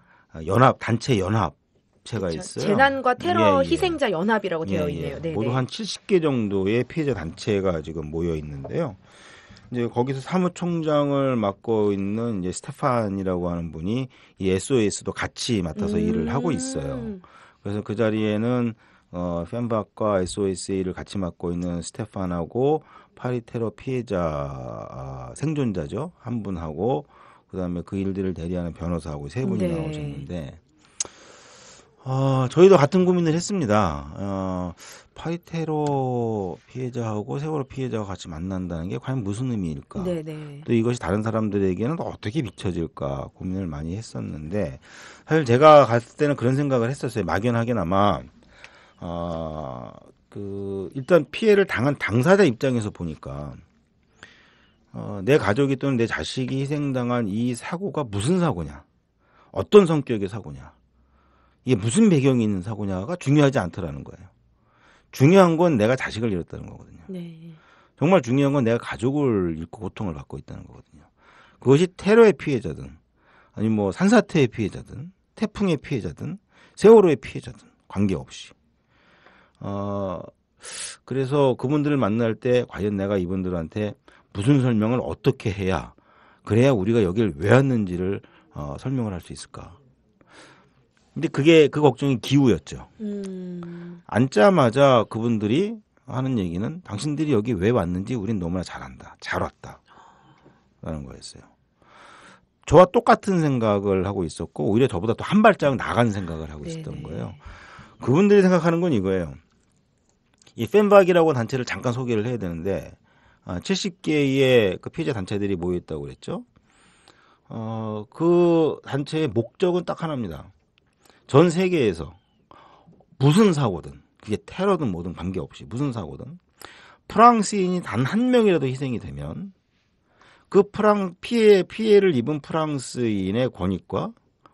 연합 단체 연합체가 있어요. 재난과 테러 예. 희생자 연합이라고 되어 있네요. 네네. 모두 한 70개 정도의 피해자 단체가 지금 모여 있는데요. 이제 거기서 사무총장을 맡고 있는 이제 스테판이라고 하는 분이 이 SOS도 같이 맡아서 일을 하고 있어요. 그래서 그 자리에는 펜박과 SOS를 같이 맡고 있는 스테판하고 파리 테러 피해자 생존자죠 한 분하고 그다음에 그 일들을 대리하는 변호사하고 세 분이 나오셨는데 저희도 같은 고민을 했습니다. 파리 테러 피해자하고 세월호 피해자가 같이 만난다는 게 과연 무슨 의미일까? 네네. 또 이것이 다른 사람들에게는 어떻게 비춰질까 고민을 많이 했었는데 사실 제가 갔을 때는 그런 생각을 했었어요. 막연하게나마 일단 피해를 당한 당사자 입장에서 보니까 내 가족이 또는 내 자식이 희생당한 이 사고가 무슨 사고냐, 어떤 성격의 사고냐, 이게 무슨 배경이 있는 사고냐가 중요하지 않더라는 거예요. 중요한 건 내가 자식을 잃었다는 거거든요. 네. 정말 중요한 건 내가 가족을 잃고 고통을 받고 있다는 거거든요. 그것이 테러의 피해자든 아니면 뭐 산사태의 피해자든 태풍의 피해자든 세월호의 피해자든 관계없이 그래서 그분들을 만날 때 과연 내가 이분들한테 무슨 설명을 어떻게 해야 그래야 우리가 여기를 왜 왔는지를 설명을 할 수 있을까. 근데 그 걱정이 기우였죠. 앉자마자 그분들이 하는 얘기는 당신들이 여기 왜 왔는지 우린 너무나 잘 안다. 잘 왔다. 라는 거였어요. 저와 똑같은 생각을 하고 있었고 오히려 저보다 또 한 발짝 나간 생각을 하고 있었던 거예요. 그분들이 생각하는 건 이거예요. 이 펜박이라고 단체를 잠깐 소개를 해야 되는데 70개의 그 피해자 단체들이 모여 있다고 그랬죠. 그 단체의 목적은 딱 하나입니다. 전 세계에서 무슨 사고든 그게 테러든 뭐든 관계없이 무슨 사고든 프랑스인이 단 한 명이라도 희생이 되면 그 피해를 입은 프랑스인의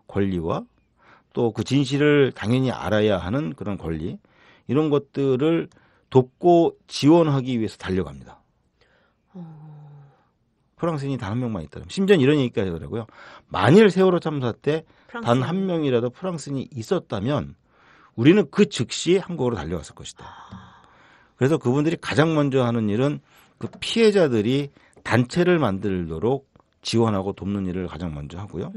권리와 또 그 진실을 당연히 알아야 하는 그런 권리 이런 것들을 돕고 지원하기 위해서 달려갑니다. 프랑스인이 단 한 명만 있다면 심지어 이런 얘기까지 하더라고요. 만일 세월호 참사 때 단 한 명이라도 프랑스인이 있었다면 우리는 그 즉시 한국으로 달려갔을 것이다. 그래서 그분들이 가장 먼저 하는 일은 그 피해자들이 단체를 만들도록 지원하고 돕는 일을 가장 먼저 하고요.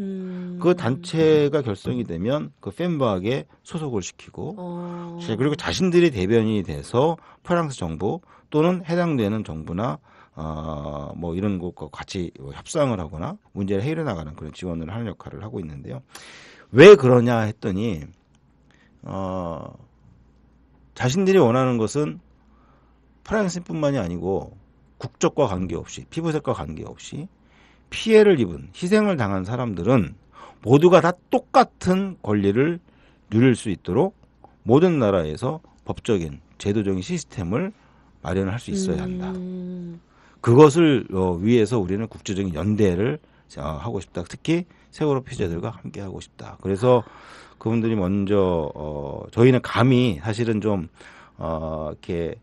그 단체가 결성이 되면 그 펜박에 소속을 시키고 그리고 자신들이 대변인이 돼서 프랑스 정부 또는 해당되는 정부나 뭐 이런 것과 같이 협상을 하거나 문제를 해결해 나가는 그런 지원을 하는 역할을 하고 있는데요. 왜 그러냐 했더니 자신들이 원하는 것은 프랑스뿐만이 아니고 국적과 관계없이 피부색과 관계없이 피해를 입은 희생을 당한 사람들은 모두가 다 똑같은 권리를 누릴 수 있도록 모든 나라에서 법적인 제도적인 시스템을 마련할 수 있어야 한다. 그것을 위해서 우리는 국제적인 연대를 하고 싶다. 특히 세월호 피해자들과 함께 하고 싶다. 그래서 그분들이 먼저 저희는 감히 사실은 좀 이렇게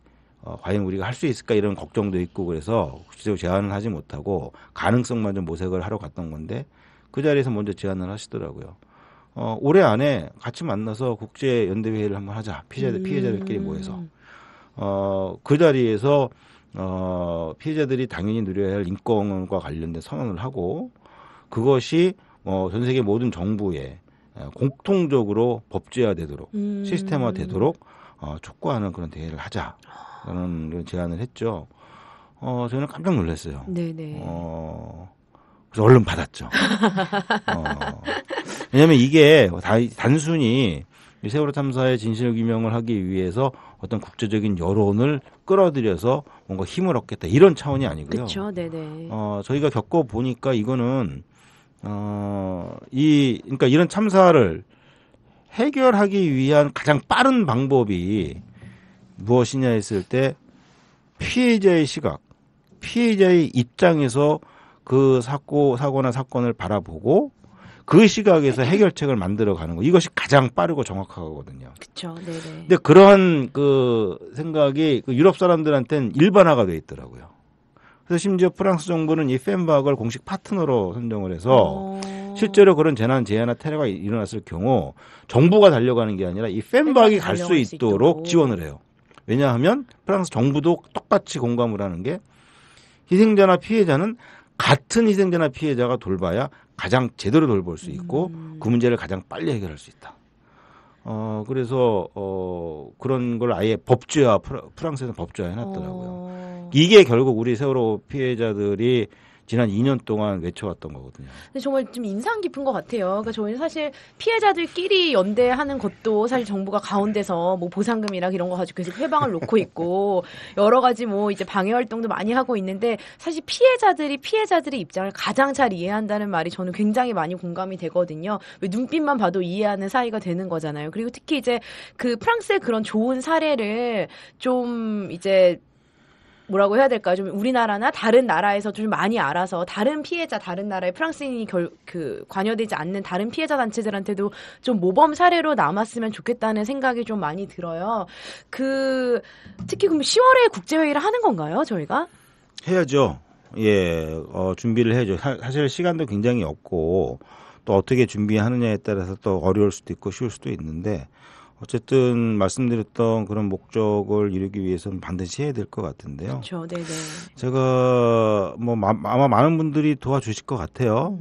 과연 우리가 할 수 있을까 이런 걱정도 있고 그래서 구체적으로 제안을 하지 못하고 가능성만 좀 모색을 하러 갔던 건데 그 자리에서 먼저 제안을 하시더라고요. 올해 안에 같이 만나서 국제 연대 회의를 한번 하자. 피해자들끼리 모여서 그 자리에서 피해자들이 당연히 누려야 할 인권과 관련된 선언을 하고 그것이 전 세계 모든 정부에 공통적으로 법제화되도록 시스템화되도록 촉구하는 그런 대회를 하자라는 그런 제안을 했죠. 저는 깜짝 놀랐어요. 네네. 그래서 얼른 받았죠. 왜냐하면 이게 단순히 이 세월호 참사의 진실 규명을 하기 위해서 어떤 국제적인 여론을 끌어들여서 뭔가 힘을 얻겠다 이런 차원이 아니고요. 그렇죠. 네네. 저희가 겪어 보니까 이거는 그러니까 이런 참사를 해결하기 위한 가장 빠른 방법이 무엇이냐 했을 때 피해자의 시각, 피해자의 입장에서 그 사고나 사건을 바라보고 그 시각에서 해결책을 만들어가는 거 이것이 가장 빠르고 정확하거든요. 그렇죠. 네네. 근데 그러한 그 생각이 유럽 사람들한테는 일반화가 돼 있더라고요. 그래서 심지어 프랑스 정부는 이 펜박을 공식 파트너로 선정을 해서 실제로 그런 재난 재해나 테러가 일어났을 경우 정부가 달려가는 게 아니라 이 펜박이 갈 수 있도록 지원을 해요. 왜냐하면 프랑스 정부도 똑같이 공감을 하는 게 희생자나 피해자는 같은 희생자나 피해자가 돌봐야 가장 제대로 돌볼 수 있고 그 문제를 가장 빨리 해결할 수 있다. 그래서 그런 걸 아예 법제화 프랑스에서 법제화 해놨더라고요. 이게 결국 우리 세월호 피해자들이 지난 2년 동안 외쳐왔던 거거든요. 근데 정말 좀 인상 깊은 것 같아요. 그러니까 저희는 사실 피해자들끼리 연대하는 것도 사실 정부가 가운데서 뭐 보상금이랑 이런 거 가지고 계속 회방을 놓고 있고 여러 가지 뭐 이제 방해 활동도 많이 하고 있는데 사실 피해자들의 입장을 가장 잘 이해한다는 말이 저는 굉장히 많이 공감이 되거든요. 왜 눈빛만 봐도 이해하는 사이가 되는 거잖아요. 그리고 특히 이제 그 프랑스의 그런 좋은 사례를 좀 이제 뭐라고 해야 될까요? 좀 우리나라나 다른 나라에서 좀 많이 알아서 다른 피해자, 다른 나라의 프랑스인이 관여되지 않는 다른 피해자 단체들한테도 좀 모범 사례로 남았으면 좋겠다는 생각이 좀 많이 들어요. 특히 그럼 10월에 국제회의를 하는 건가요, 저희가? 해야죠. 예, 준비를 해야죠. 사실 시간도 굉장히 없고 또 어떻게 준비하느냐에 따라서 또 어려울 수도 있고 쉬울 수도 있는데 어쨌든 말씀드렸던 그런 목적을 이루기 위해서는 반드시 해야 될 것 같은데요. 그렇죠, 네네. 제가 아마 많은 분들이 도와주실 것 같아요.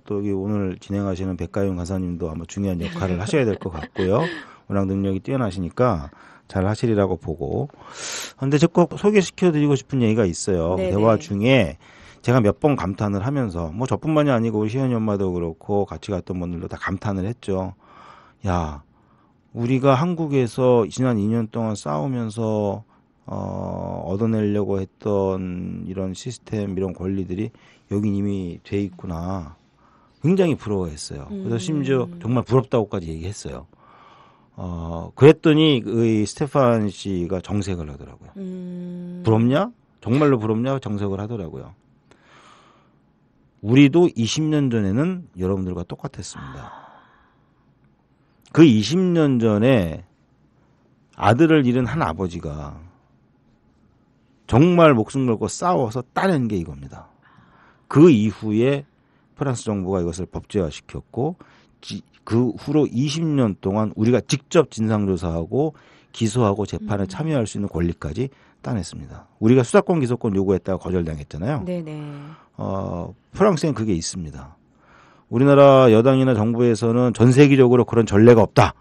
또 여기 오늘 진행하시는 백가윤 간사님도 아마 중요한 역할을 하셔야 될 것 같고요. 워낙 능력이 뛰어나시니까 잘 하시리라고 보고. 근데 저 꼭 소개시켜드리고 싶은 얘기가 있어요. 네네. 대화 중에 제가 몇 번 감탄을 하면서 저뿐만이 아니고 우리 시현이 엄마도 그렇고 같이 갔던 분들도 다 감탄을 했죠. 야. 우리가 한국에서 지난 2년 동안 싸우면서 얻어내려고 했던 이런 시스템, 이런 권리들이 여기 이미 돼 있구나. 굉장히 부러워했어요. 그래서 심지어 정말 부럽다고까지 얘기했어요. 그랬더니 스테판 씨가 정색을 하더라고요. 부럽냐? 정말로 부럽냐? 정색을 하더라고요. 우리도 20년 전에는 여러분들과 똑같았습니다. 그 20년 전에 아들을 잃은 한 아버지가 정말 목숨 걸고 싸워서 따낸 게 이겁니다. 그 이후에 프랑스 정부가 이것을 법제화시켰고 그 후로 20년 동안 우리가 직접 진상조사하고 기소하고 재판에 참여할 수 있는 권리까지 따냈습니다. 우리가 수사권 기소권 요구했다가 거절당했잖아요. 네네. 프랑스엔 그게 있습니다. 우리나라 여당이나 정부에서는 전 세계적으로 그런 전례가 없다.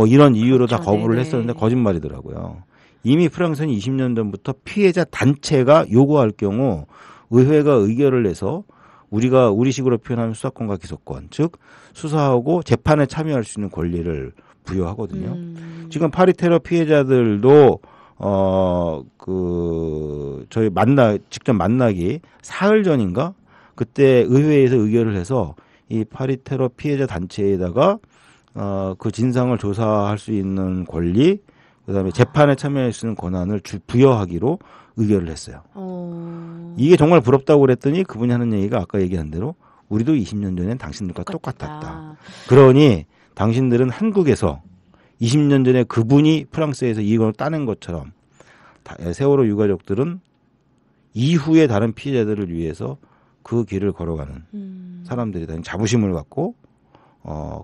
이런 이유로 다 거부를 했었는데 거짓말이더라고요. 이미 프랑스는 20년 전부터 피해자 단체가 요구할 경우 의회가 의결을 내서 우리식으로 표현하면 수사권과 기소권, 즉 수사하고 재판에 참여할 수 있는 권리를 부여하거든요. 지금 파리 테러 피해자들도 저희 직접 만나기 사흘 전인가 그때 의회에서 의결을 해서 이 파리 테러 피해자 단체에다가 그 진상을 조사할 수 있는 권리, 그다음에 재판에 참여할 수 있는 권한을 부여하기로 의결을 했어요. 이게 정말 부럽다고 그랬더니 그분이 하는 얘기가 아까 얘기한 대로 우리도 20년 전엔 당신들과 똑같았다. 그러니 당신들은 한국에서 20년 전에 그분이 프랑스에서 이걸 따낸 것처럼 세월호 유가족들은 이후에 다른 피해자들을 위해서 그 길을 걸어가는 사람들이다. 자부심을 갖고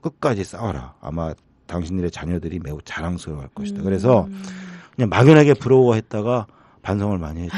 끝까지 싸워라. 아마 당신들의 자녀들이 매우 자랑스러워할 것이다. 그래서 그냥 막연하게 부러워했다가 반성을 많이 했죠.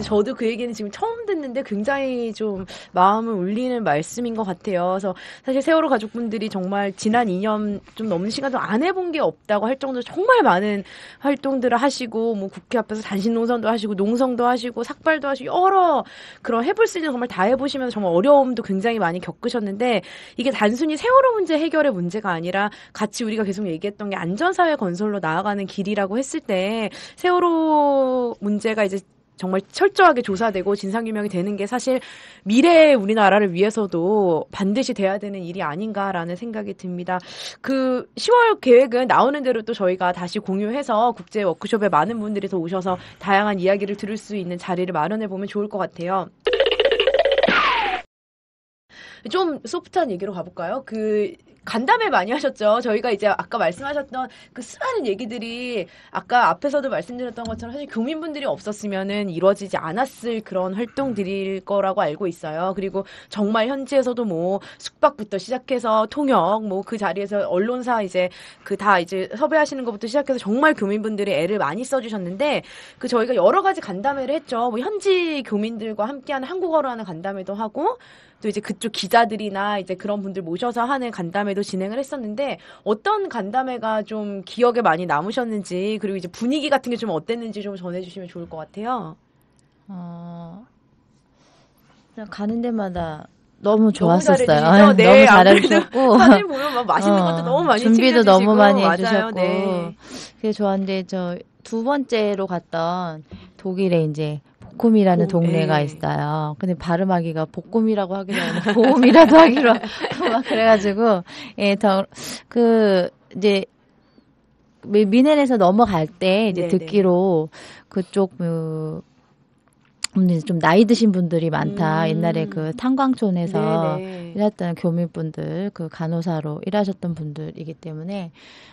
저도 그 얘기는 지금 처음 듣는데 굉장히 좀 마음을 울리는 말씀인 것 같아요. 그래서 사실 세월호 가족분들이 정말 지난 2년 좀 넘는 시간도 안 해본 게 없다고 할 정도로 정말 많은 활동들을 하시고 뭐 국회 앞에서 단식 농성도 하시고 농성도 하시고 삭발도 하시고 여러 그런 해볼 수 있는 정말 다 해보시면서 정말 어려움도 굉장히 많이 겪으셨는데 이게 단순히 세월호 문제 해결의 문제가 아니라 같이 우리가 계속 얘기했던 게 안전사회 건설로 나아가는 길이라고 했을 때 세월호 문제가 이제 정말 철저하게 조사되고 진상규명이 되는 게 사실 미래의 우리나라를 위해서도 반드시 돼야 되는 일이 아닌가라는 생각이 듭니다. 그 10월 계획은 나오는 대로 또 저희가 다시 공유해서 국제 워크숍에 많은 분들이 더 오셔서 다양한 이야기를 들을 수 있는 자리를 마련해 보면 좋을 것 같아요. 좀 소프트한 얘기로 가볼까요? 간담회 많이 하셨죠. 저희가 이제 아까 말씀하셨던 그 수많은 얘기들이 아까 앞에서도 말씀드렸던 것처럼 사실 교민분들이 없었으면은 이루어지지 않았을 그런 활동들일 거라고 알고 있어요. 그리고 정말 현지에서도 뭐 숙박부터 시작해서 통역 뭐 그 자리에서 언론사 이제 다 이제 섭외하시는 것부터 시작해서 정말 교민분들이 애를 많이 써주셨는데 저희가 여러 가지 간담회를 했죠. 뭐 현지 교민들과 함께하는 한국어로 하는 간담회도 하고 또 이제 그쪽 기자들이나 이제 그런 분들 모셔서 하는 간담회도 진행을 했었는데 어떤 간담회가 좀 기억에 많이 남으셨는지 그리고 이제 분위기 같은 게 좀 어땠는지 좀 전해주시면 좋을 것 같아요. 가는 데마다 너무 좋았었어요. 너무, 네, 너무 잘해주셨고 사진 보면 막 맛있는 것도 너무 많이 준비도 챙겨주시고 너무 많이 맞아요. 해주셨고 네. 그게 좋았는데 저 두 번째로 갔던 독일에 이제 보쿰이라는 동네가 네. 있어요. 근데 발음하기가 보쿰이라고 하기로 하고 보쿰이라도 하기로 막 그래가지고 이제 미넨에서 넘어갈 때 이제 네네. 듣기로 그쪽 좀 나이 드신 분들이 많다. 옛날에 그 탄광촌에서 네네. 일했던 교민분들, 그 간호사로 일하셨던 분들이기 때문에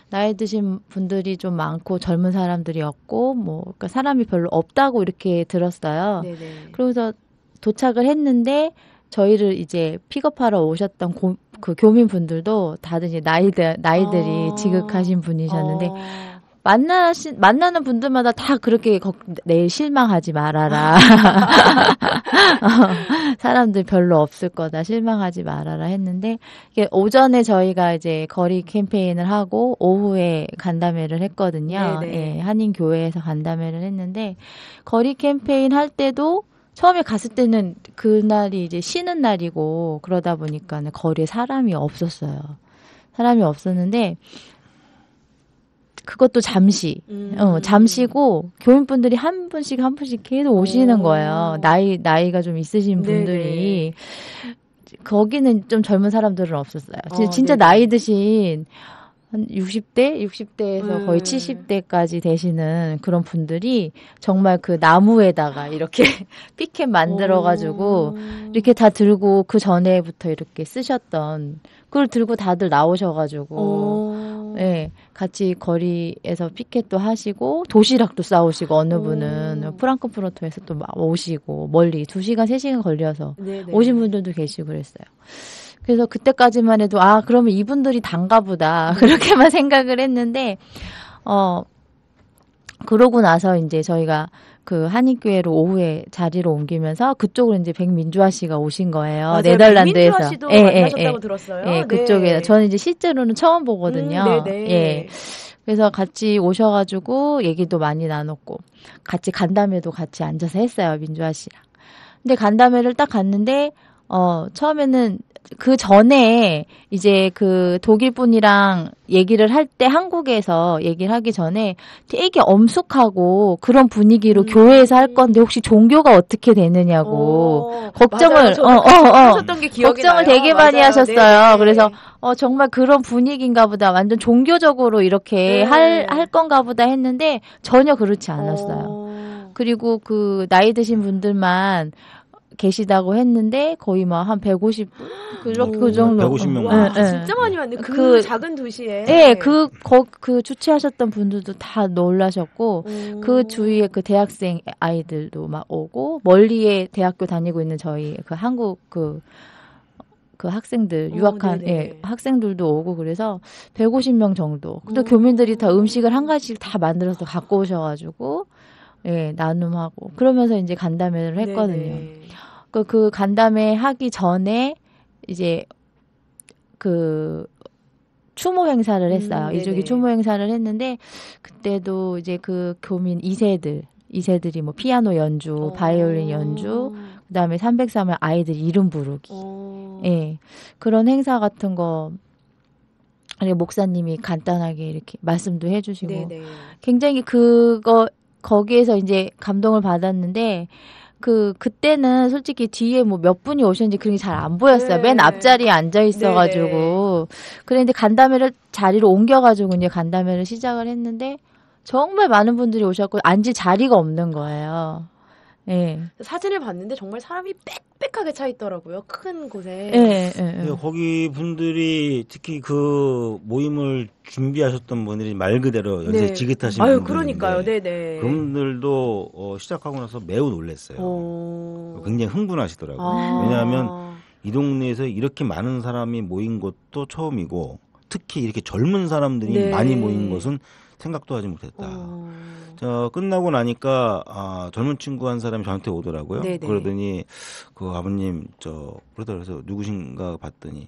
나이 드신 분들이 좀 많고 젊은 사람들이 없고 그러니까 사람이 별로 없다고 이렇게 들었어요. 네네. 그러면서 도착을 했는데 저희를 이제 픽업하러 오셨던 그 교민분들도 다들 이제 나이들이 지극하신 분이셨는데 만나는 분들마다 다 그렇게 내일 실망하지 말아라. 사람들 별로 없을 거다. 실망하지 말아라 했는데 이게 오전에 저희가 이제 거리 캠페인을 하고 오후에 간담회를 했거든요. 예, 한인교회에서 간담회를 했는데 거리 캠페인 할 때도 처음에 갔을 때는 그날이 이제 쉬는 날이고 그러다 보니까 거리에 사람이 없었어요. 사람이 없었는데 그것도 잠시, 잠시고, 교민분들이 한 분씩 계속 오시는 거예요. 나이가 좀 있으신 분들이. 네네. 거기는 좀 젊은 사람들은 없었어요. 진짜 나이 드신, 한 60대에서 거의 70대까지 되시는 그런 분들이 정말 그 나무에다가 이렇게 피켓 만들어가지고, 이렇게 다 들고 그 전에부터 이렇게 쓰셨던, 그걸 들고 다들 나오셔가지고, 네, 같이 거리에서 피켓도 하시고 도시락도 싸오시고 어느 분은 프랑크푸르트에서 또 막 오시고 멀리 2시간 3시간 걸려서 네네. 오신 분들도 계시고 그랬어요. 그래서 그때까지만 해도 그러면 이분들이 단가 보다 그렇게만 생각을 했는데 그러고 나서 이제 저희가 그 한인교회로 오후에 자리로 옮기면서 그쪽으로 이제 백민주아 씨가 오신 거예요. 맞아요. 네덜란드에서. 백민주아 씨도 만나셨다고 들었어요. 예, 그쪽에 저는 이제 실제로는 처음 보거든요. 예. 그래서 같이 오셔가지고 얘기도 많이 나눴고 같이 간담회도 같이 앉아서 했어요. 민주아 씨랑. 근데 간담회를 딱 갔는데 처음에는 그 전에 이제 그 독일 분이랑 얘기를 할 때 한국에서 얘기를 하기 전에 되게 엄숙하고 그런 분위기로 교회에서 할 건데 혹시 종교가 어떻게 되느냐고 걱정을 걱정을 되게 많이 하셨어요. 네네. 그래서 정말 그런 분위기인가 보다. 완전 종교적으로 이렇게 할 건가 보다 했는데 전혀 그렇지 않았어요. 그리고 그 나이 드신 분들만 계시다고 했는데 거의 막 한 150분 그 정도 150명 진짜 많이 왔네. 그 작은 도시에. 네, 그 주최하셨던 분들도 다 놀라셨고 그 주위에 그 대학생 아이들도 막 오고 멀리에 대학교 다니고 있는 저희 그 한국 그 학생들 유학한 학생들도 오고 그래서 150명 정도. 또 교민들이 다 음식을 한 가지씩 다 만들어서 갖고 오셔가지고 예, 나눔하고 그러면서 이제 간담회를 했거든요. 네네. 그 간담회 하기 전에 이제 그 추모 행사를 했어요. 네네. 이주기 추모 행사를 했는데 그때도 이제 그 교민 2세들이 뭐 피아노 연주, 바이올린 연주, 그다음에 303의 아이들 이름 부르기. 예. 그런 행사 같은 거 목사님이 간단하게 이렇게 말씀도 해 주시고 네네. 굉장히 거기에서 이제 감동을 받았는데 그때는 솔직히 뒤에 뭐 몇 분이 오셨는지 그런 게 잘 안 보였어요. 네. 맨 앞자리에 앉아 있어가지고. 그런데 간담회를 자리로 옮겨가지고 이제 간담회를 시작을 했는데 정말 많은 분들이 오셨고 앉을 자리가 없는 거예요. 예. 사진을 봤는데 정말 사람이 빽빽하게 차 있더라고요. 큰 곳에. 예, 네, 거기 분들이 특히 그 모임을 준비하셨던 분들이 말 그대로 연세 네. 지긋하신 아유, 분들인데 그러니까요. 네네. 그분들도 시작하고 나서 매우 놀랐어요. 굉장히 흥분하시더라고요. 왜냐하면 이 동네에서 이렇게 많은 사람이 모인 것도 처음이고 특히 이렇게 젊은 사람들이 네. 많이 모인 것은 생각도 하지 못했다. 자, 끝나고 나니까 젊은 친구 한 사람이 저한테 오더라고요. 네네. 그러더니 그 아버님 그래서 누구신가 봤더니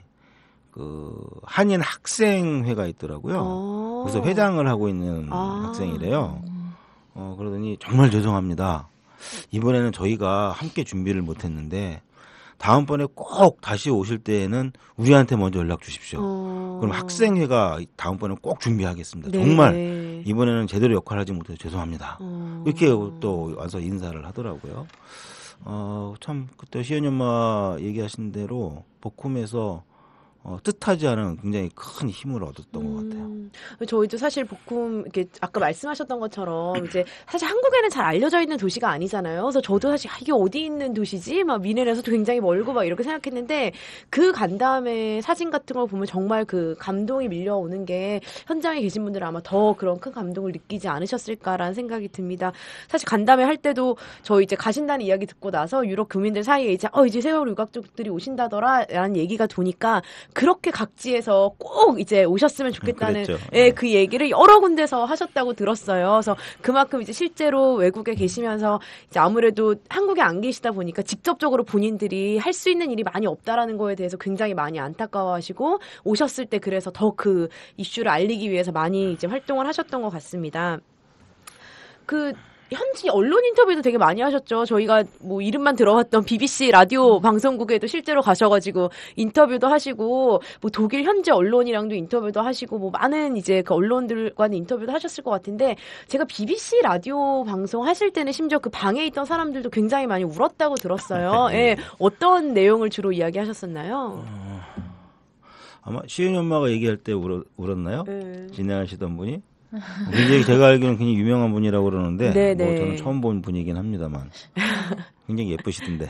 그 한인 학생회가 있더라고요. 그래서 회장을 하고 있는 학생이래요. 그러더니 정말 죄송합니다. 이번에는 저희가 함께 준비를 못했는데 다음번에 꼭 다시 오실 때에는 우리한테 먼저 연락 주십시오. 그럼 학생회가 다음번에 꼭 준비하겠습니다. 네. 정말 이번에는 제대로 역할을 하지 못해서 죄송합니다. 이렇게 또 와서 인사를 하더라고요. 참 그때 시연이 엄마 얘기하신 대로 복음에서 뜻하지 않은 굉장히 큰 힘을 얻었던 것 같아요. 저희도 사실 복음 이렇게 아까 말씀하셨던 것처럼 이제 사실 한국에는 잘 알려져 있는 도시가 아니잖아요. 그래서 저도 사실 이게 어디 있는 도시지? 막 미네에서도 굉장히 멀고 막 이렇게 생각했는데 그 간담회 사진 같은 걸 보면 정말 그 감동이 밀려오는 게 현장에 계신 분들은 아마 더 그런 큰 감동을 느끼지 않으셨을까라는 생각이 듭니다. 사실 간담회 할 때도 저희 이제 가신다는 이야기 듣고 나서 유럽 교민들 사이에 이제 세월 유가족들이 오신다더라라는 얘기가 도니까 그렇게 각지에서 꼭 이제 오셨으면 좋겠다는 그 얘기를 여러 군데서 하셨다고 들었어요. 그래서 그만큼 이제 실제로 외국에 계시면서 이제 아무래도 한국에 안 계시다 보니까 직접적으로 본인들이 할 수 있는 일이 많이 없다라는 거에 대해서 굉장히 많이 안타까워하시고 오셨을 때 그래서 더 그 이슈를 알리기 위해서 많이 이제 활동을 하셨던 것 같습니다. 현지 언론 인터뷰도 되게 많이 하셨죠. 저희가 뭐 이름만 들어왔던 BBC 라디오 방송국에도 실제로 가셔가지고 인터뷰도 하시고, 뭐 독일 현지 언론이랑도 인터뷰도 하시고, 뭐 많은 이제 그 언론들과는 인터뷰도 하셨을 것 같은데, 제가 BBC 라디오 방송 하실 때는 심지어 그 방에 있던 사람들도 굉장히 많이 울었다고 들었어요. 예, 어떤 내용을 주로 이야기하셨었나요? 아마 시은이 엄마가 얘기할 때 울었나요? 진행하시던 분이? 굉장히 제가 알기로는 굉장히 유명한 분이라고 그러는데 뭐 저는 처음 본 분이긴 합니다만 굉장히 예쁘시던데.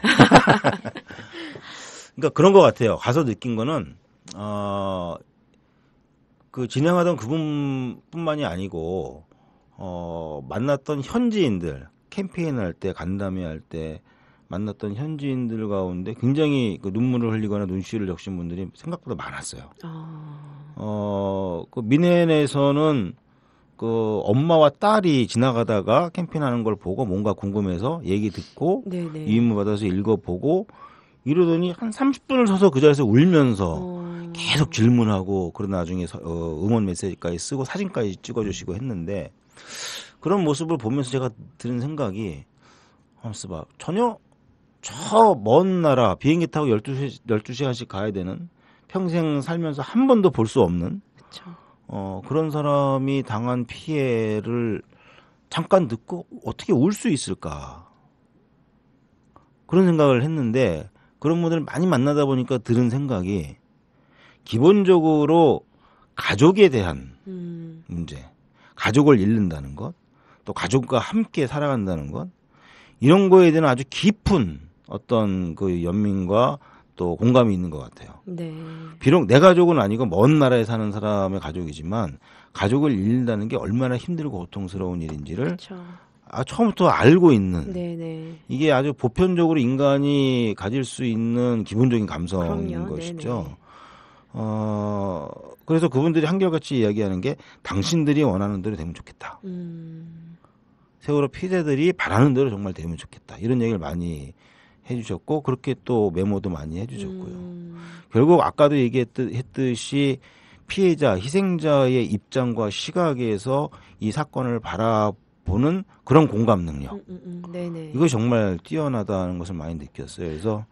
그러니까 그런 것 같아요. 가서 느낀 거는 그 진행하던 그분뿐만이 아니고 만났던 현지인들 캠페인 할 때 간담회 할 때 만났던 현지인들 가운데 굉장히 그 눈물을 흘리거나 눈시울을 적신 분들이 생각보다 많았어요. 그 미넨에서는 그 엄마와 딸이 지나가다가 캠페인하는 걸 보고 뭔가 궁금해서 얘기 듣고 유인물 받아서 읽어보고 이러더니 한 30분을 서서 그 자리에서 울면서 계속 질문하고 그런 나중에 응원 메시지까지 쓰고 사진까지 찍어주시고 했는데 그런 모습을 보면서 제가 드는 생각이 전혀 저 먼 나라 비행기 타고 12시간씩 가야 되는 평생 살면서 한 번도 볼 수 없는 그런 사람이 당한 피해를 잠깐 듣고 어떻게 울 수 있을까 그런 생각을 했는데 그런 분들을 많이 만나다 보니까 들은 생각이 기본적으로 가족에 대한 문제, 가족을 잃는다는 것, 또 가족과 함께 살아간다는 것 이런 거에 대한 아주 깊은 어떤 그 연민과 또 공감이 있는 것 같아요. 비록 내 가족은 아니고 먼 나라에 사는 사람의 가족이지만 가족을 잃는다는 게 얼마나 힘들고 고통스러운 일인지를 처음부터 알고 있는 이게 아주 보편적으로 인간이 가질 수 있는 기본적인 감성인 것이죠. 그래서 그분들이 한결같이 이야기하는 게 당신들이 원하는 대로 되면 좋겠다. 세월호 피해자들이 바라는 대로 정말 되면 좋겠다. 이런 얘기를 많이 해주셨고 그렇게 또 메모도 많이 해주셨고요. 결국 아까도 얘기했듯이 피해자, 희생자의 입장과 시각에서 이 사건을 바라보는 그런 공감 능력. 네네. 이거 정말 뛰어나다는 것을 많이 느꼈어요. 그래서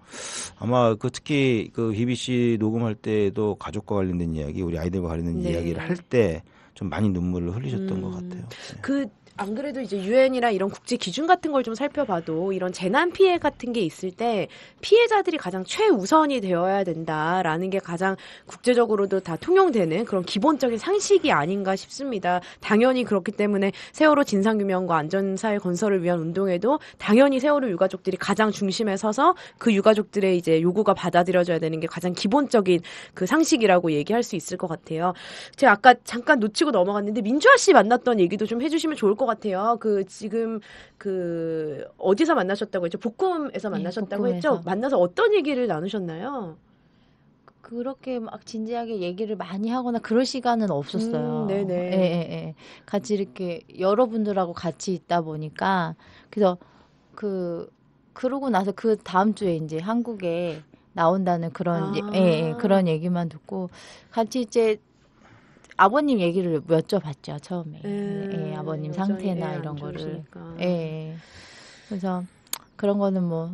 아마 특히 BBC 녹음할 때도 가족과 관련된 이야기, 우리 아이들과 관련된 네. 이야기를 할 때 좀 많이 눈물을 흘리셨던 것 같아요. 네. 안 그래도 이제 유엔이나 이런 국제 기준 같은 걸 좀 살펴봐도 이런 재난 피해 같은 게 있을 때 피해자들이 가장 최우선이 되어야 된다라는 게 가장 국제적으로도 다 통용되는 그런 기본적인 상식이 아닌가 싶습니다. 당연히 그렇기 때문에 세월호 진상규명과 안전사회 건설을 위한 운동에도 당연히 세월호 유가족들이 가장 중심에 서서 그 유가족들의 이제 요구가 받아들여져야 되는 게 가장 기본적인 그 상식이라고 얘기할 수 있을 것 같아요. 제가 아까 잠깐 놓치고 넘어갔는데 민주아 씨 만났던 얘기도 좀 해주시면 좋을 것 같아요. 지금 어디서 만나셨다고 했죠? 복음에서 만나셨다고 복음에서. 했죠? 만나서 어떤 얘기를 나누셨나요? 그렇게 막 진지하게 얘기를 많이 하거나 그럴 시간은 없었어요. 네네. 예. 같이 이렇게 여러분들하고 같이 있다 보니까 그래서 그러고 나서 그 다음 주에 이제 한국에 나온다는 그런 그런 얘기만 듣고 같이 이제 아버님 얘기를 여쭤봤죠 처음에. 아버님 상태나 이런 거를. 그래서 그런 거는 뭐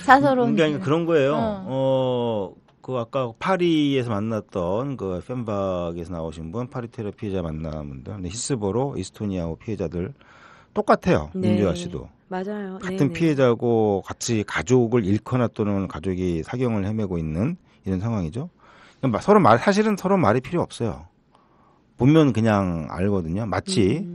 사서로운. 그러니까 그런 거예요. 아까 파리에서 만났던 펜박에서 나오신 분, 파리 테러 피해자 만나분들, 히스보로, 이스토니아 피해자들 똑같아요. 네. 민주아 씨도. 맞아요. 같은 네네. 피해자고 같이 가족을 잃거나 또는 가족이 사경을 헤매고 있는 이런 상황이죠. 사실은 서로 말이 필요 없어요. 보면 그냥 알거든요. 마치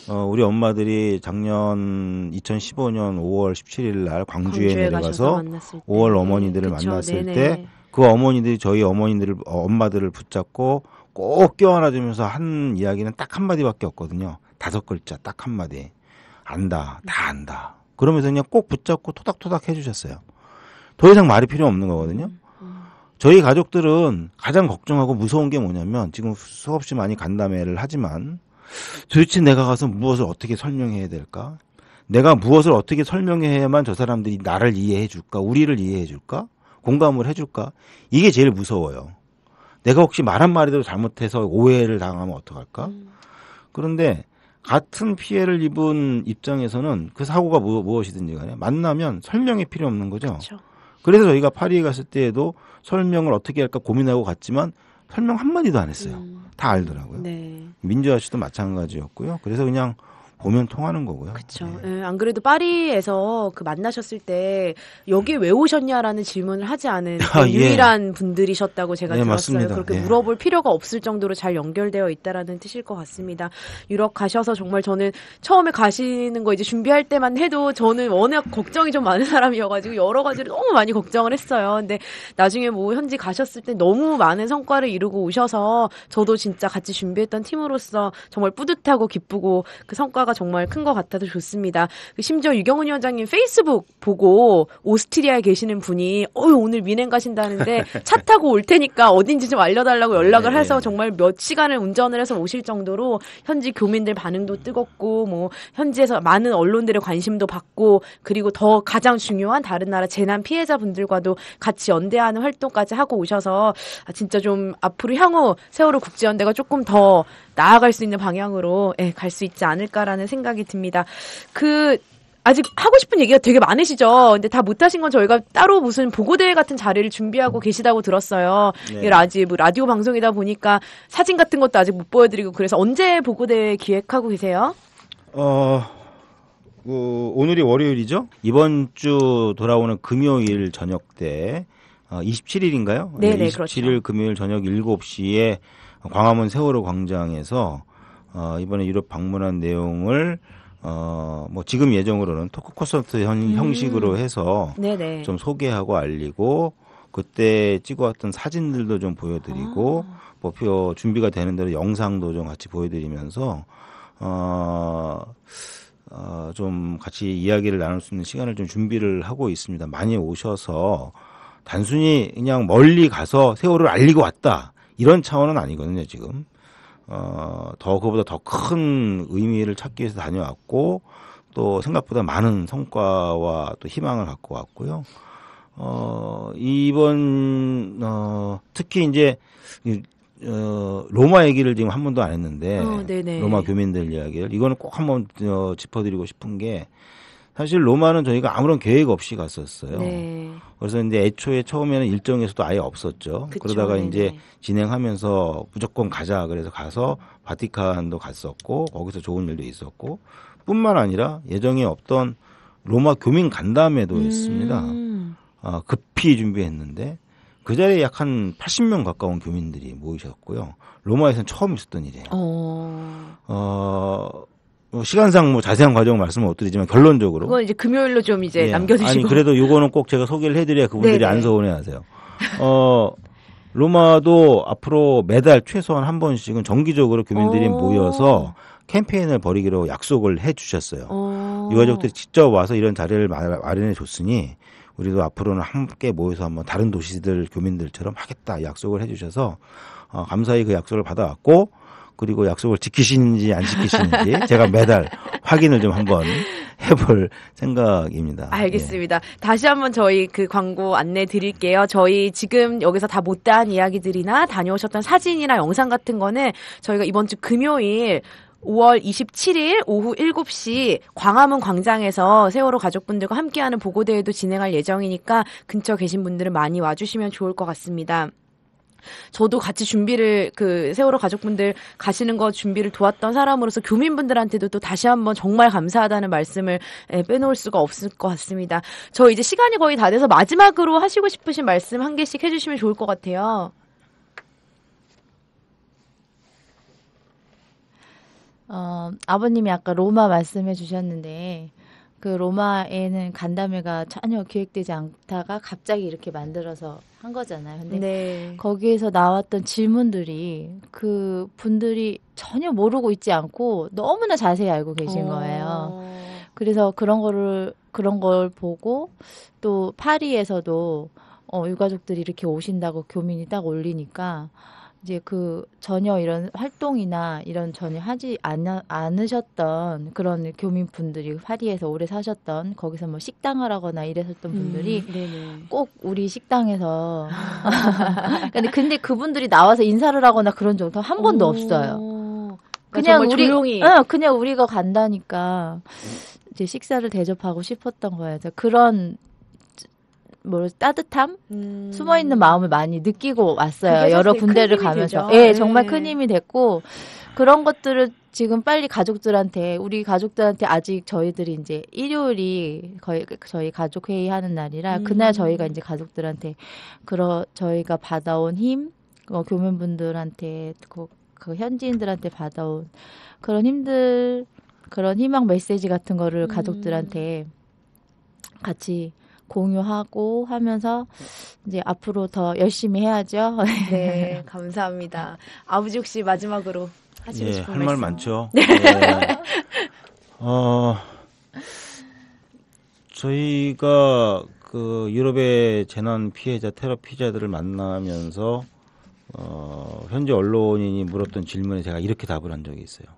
우리 엄마들이 작년 2015년 5월 17일 날 광주에 내려가서 5월 어머니들을 만났을 때 그 어머니들이 저희 엄마들을 붙잡고 꼭 껴안아주면서 한 이야기는 딱 한마디밖에 없거든요. 5글자 딱 한마디. 안다. 다 안다. 그러면서 그냥 꼭 붙잡고 토닥토닥 해주셨어요. 더 이상 말이 필요 없는 거거든요. 저희 가족들은 가장 걱정하고 무서운 게 뭐냐면 지금 수없이 많이 간담회를 하지만 도대체 내가 가서 무엇을 어떻게 설명해야 될까? 내가 무엇을 어떻게 설명해야만 저 사람들이 나를 이해해 줄까? 우리를 이해해 줄까? 공감을 해 줄까? 이게 제일 무서워요. 내가 혹시 말 한마디도 잘못해서 오해를 당하면 어떡할까? 그런데 같은 피해를 입은 입장에서는 그 사고가 무엇이든지 간에 만나면 설명이 필요 없는 거죠. 그쵸. 그래서 저희가 파리에 갔을 때에도 설명을 어떻게 할까 고민하고 갔지만 설명 한마디도 안 했어요. 다 알더라고요. 네. 민주아 씨도 마찬가지였고요. 그래서 그냥 보면 통하는 거고요. 그렇죠. 안 그래도 파리에서 만나셨을 때 여기 왜 오셨냐라는 질문을 하지 않은 유일한 분들이셨다고 제가 들었어요. 맞습니다. 그렇게 물어볼 필요가 없을 정도로 잘 연결되어 있다라는 뜻일 것 같습니다. 유럽 가셔서 정말 저는 처음에 가시는 거 이제 준비할 때만 해도 저는 워낙 걱정이 좀 많은 사람이어가지고 여러 가지를 너무 많이 걱정을 했어요. 근데 나중에 현지 가셨을 때 너무 많은 성과를 이루고 오셔서 저도 진짜 같이 준비했던 팀으로서 정말 뿌듯하고 기쁘고 그 성과가 정말 큰 것 같아서 좋습니다. 심지어 유경훈 위원장님 페이스북 보고 오스트리아에 계시는 분이 오늘 민행 가신다는데 차 타고 올 테니까 어딘지 좀 알려달라고 연락을 해서 정말 몇 시간을 운전을 해서 오실 정도로 현지 교민들 반응도 뜨겁고 현지에서 많은 언론들의 관심도 받고 그리고 더 가장 중요한 다른 나라 재난 피해자분들과도 같이 연대하는 활동까지 하고 오셔서 진짜 좀 앞으로 향후 세월호 국제연대가 조금 더 나아갈 수 있는 방향으로 갈 수 있지 않을까라는 생각이 듭니다. 아직 하고 싶은 얘기가 되게 많으시죠? 근데 다 못하신 건 저희가 따로 무슨 보고대회 같은 자리를 준비하고 계시다고 들었어요. 네. 라디오 방송이다 보니까 사진 같은 것도 아직 못 보여드리고 그래서 언제 보고대회 기획하고 계세요? 오늘이 월요일이죠? 이번 주 돌아오는 금요일 저녁 때 27일인가요? 네네, 27일 그렇죠. 금요일 저녁 7시에 광화문 세월호 광장에서 이번에 유럽 방문한 내용을 지금 예정으로는 토크 콘서트 형식으로 해서 네네. 좀 소개하고 알리고 그때 찍어왔던 사진들도 좀 보여드리고 준비가 되는 대로 영상도 좀 같이 보여드리면서 좀 같이 이야기를 나눌 수 있는 시간을 좀 준비를 하고 있습니다. 많이 오셔서 단순히 그냥 멀리 가서 세월을 알리고 왔다 이런 차원은 아니거든요. 지금 더 그보다 더 큰 의미를 찾기 위해서 다녀왔고 또 생각보다 많은 성과와 또 희망을 갖고 왔고요. 이번 특히 이제 로마 얘기를 지금 한 번도 안 했는데 네네. 로마 교민들 이야기를 이거는 꼭 한번 짚어드리고 싶은 게 사실 로마는 저희가 아무런 계획 없이 갔었어요. 네. 그래서 이제 애초에 처음에는 일정에서도 아예 없었죠. 그쵸, 그러다가 네네. 이제 진행하면서 무조건 가자 그래서 가서 바티칸도 갔었고 거기서 좋은 일도 있었고 뿐만 아니라 예정에 없던 로마 교민 간담회도 했습니다. 급히 준비했는데 그 자리에 약 한 80명 가까운 교민들이 모이셨고요. 로마에서는 처음 있었던 일이에요. 시간상 뭐 자세한 과정을 말씀을 못 드리지만 결론적으로 그건 이제 금요일로 좀 이제 예. 남겨두시고. 아니 그래도 요거는 꼭 제가 소개를 해드려야 그분들이 네네. 안 서운해하세요. 로마도 앞으로 매달 최소한 한 번씩은 정기적으로 교민들이 모여서 캠페인을 벌이기로 약속을 해주셨어요. 유가족들이 직접 와서 이런 자리를 마련해 줬으니 우리도 앞으로는 함께 모여서 한번 다른 도시들 교민들처럼 하겠다 약속을 해주셔서 감사히 그 약속을 받아왔고 그리고 약속을 지키시는지 안 지키시는지 제가 매달 확인을 좀 한번 해볼 생각입니다. 알겠습니다. 다시 한번 저희 그 광고 안내 드릴게요. 저희 지금 여기서 다 못다한 이야기들이나 다녀오셨던 사진이나 영상 같은 거는 저희가 이번 주 금요일 5월 27일 오후 7시 광화문 광장에서 세월호 가족분들과 함께하는 보고대회도 진행할 예정이니까 근처 계신 분들은 많이 와주시면 좋을 것 같습니다. 저도 같이 준비를 세월호 가족분들 가시는 거 준비를 도왔던 사람으로서 교민분들한테도 또 다시 한번 정말 감사하다는 말씀을 빼놓을 수가 없을 것 같습니다. 저 이제 시간이 거의 다 돼서 마지막으로 하시고 싶으신 말씀 한 개씩 해주시면 좋을 것 같아요. 아버님이 아까 로마 말씀해 주셨는데 그 로마에는 간담회가 전혀 기획되지 않다가 갑자기 이렇게 만들어서 한 거잖아요. 근데 네. 거기에서 나왔던 질문들이 그 분들이 전혀 모르고 있지 않고 너무나 자세히 알고 계신 거예요. 그래서 그런 걸 보고 또 파리에서도 유가족들이 이렇게 오신다고 교민이 딱 올리니까 이제 전혀 이런 활동이나 이런 전혀 하지 않으셨던 그런 교민분들이 파리에서 오래 사셨던 거기서 뭐 식당을 하거나 이랬었던 분들이 꼭 우리 식당에서 근데 그분들이 나와서 인사를 하거나 그런 적도 한 번도 없어요. 그냥 조용히. 그냥 우리가 간다니까 이제 식사를 대접하고 싶었던 거예요. 그런 따뜻함? 숨어있는 마음을 많이 느끼고 왔어요. 여러 군데를 가면서. 예, 정말 큰 힘이 됐고, 그런 것들을 지금 빨리 우리 가족들한테 아직 저희들이 이제 일요일이 거의 저희 가족회의 하는 날이라, 그날 저희가 이제 가족들한테, 저희가 받아온 힘, 교민분들한테, 그 현지인들한테 받아온 그런 그런 희망 메시지 같은 거를 가족들한테 같이 공유하고 하면서 이제 앞으로 더 열심히 해야죠. 네, 감사합니다. 아버지 혹시 마지막으로 하시고 싶은 할 말 말씀? 많죠. 저희가 그 유럽의 재난 피해자, 테러 피해자들을 만나면서 현지 언론인이 물었던 질문에 제가 이렇게 답을 한 적이 있어요.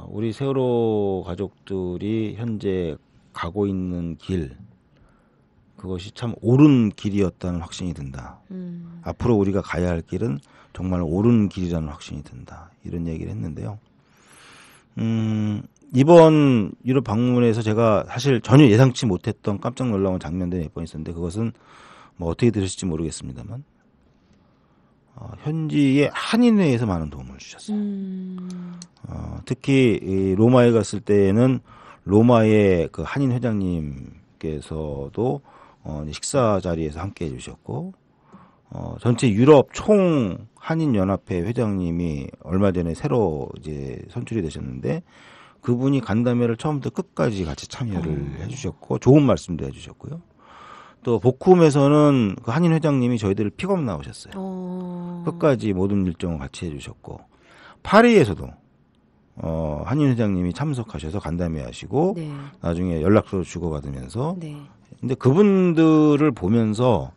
우리 세월호 가족들이 현재 가고 있는 길, 그것이 참 옳은 길이었다는 확신이 든다. 앞으로 우리가 가야 할 길은 정말 옳은 길이라는 확신이 든다. 이런 얘기를 했는데요. 이번 유럽 방문에서 제가 사실 전혀 예상치 못했던 깜짝 놀라운 장면들이 몇 번 있었는데 그것은 뭐 어떻게 들으실지 모르겠습니다만 현지의 한인회에서 많은 도움을 주셨어요. 특히 이 로마에 갔을 때에는 로마의 그 한인 회장님께서도 식사 자리에서 함께 해주셨고 전체 유럽 총 한인 연합회 회장님이 얼마 전에 새로 이제 선출이 되셨는데 그분이 간담회를 처음부터 끝까지 같이 참여를 해주셨고 좋은 말씀도 해주셨고요. 또 복쿰에서는 그 한인 회장님이 저희들을 픽업 나오셨어요. 끝까지 모든 일정을 같이 해주셨고 파리에서도 한인 회장님이 참석하셔서 간담회 하시고 나중에 연락처 주고받으면서 근데 그분들을 보면서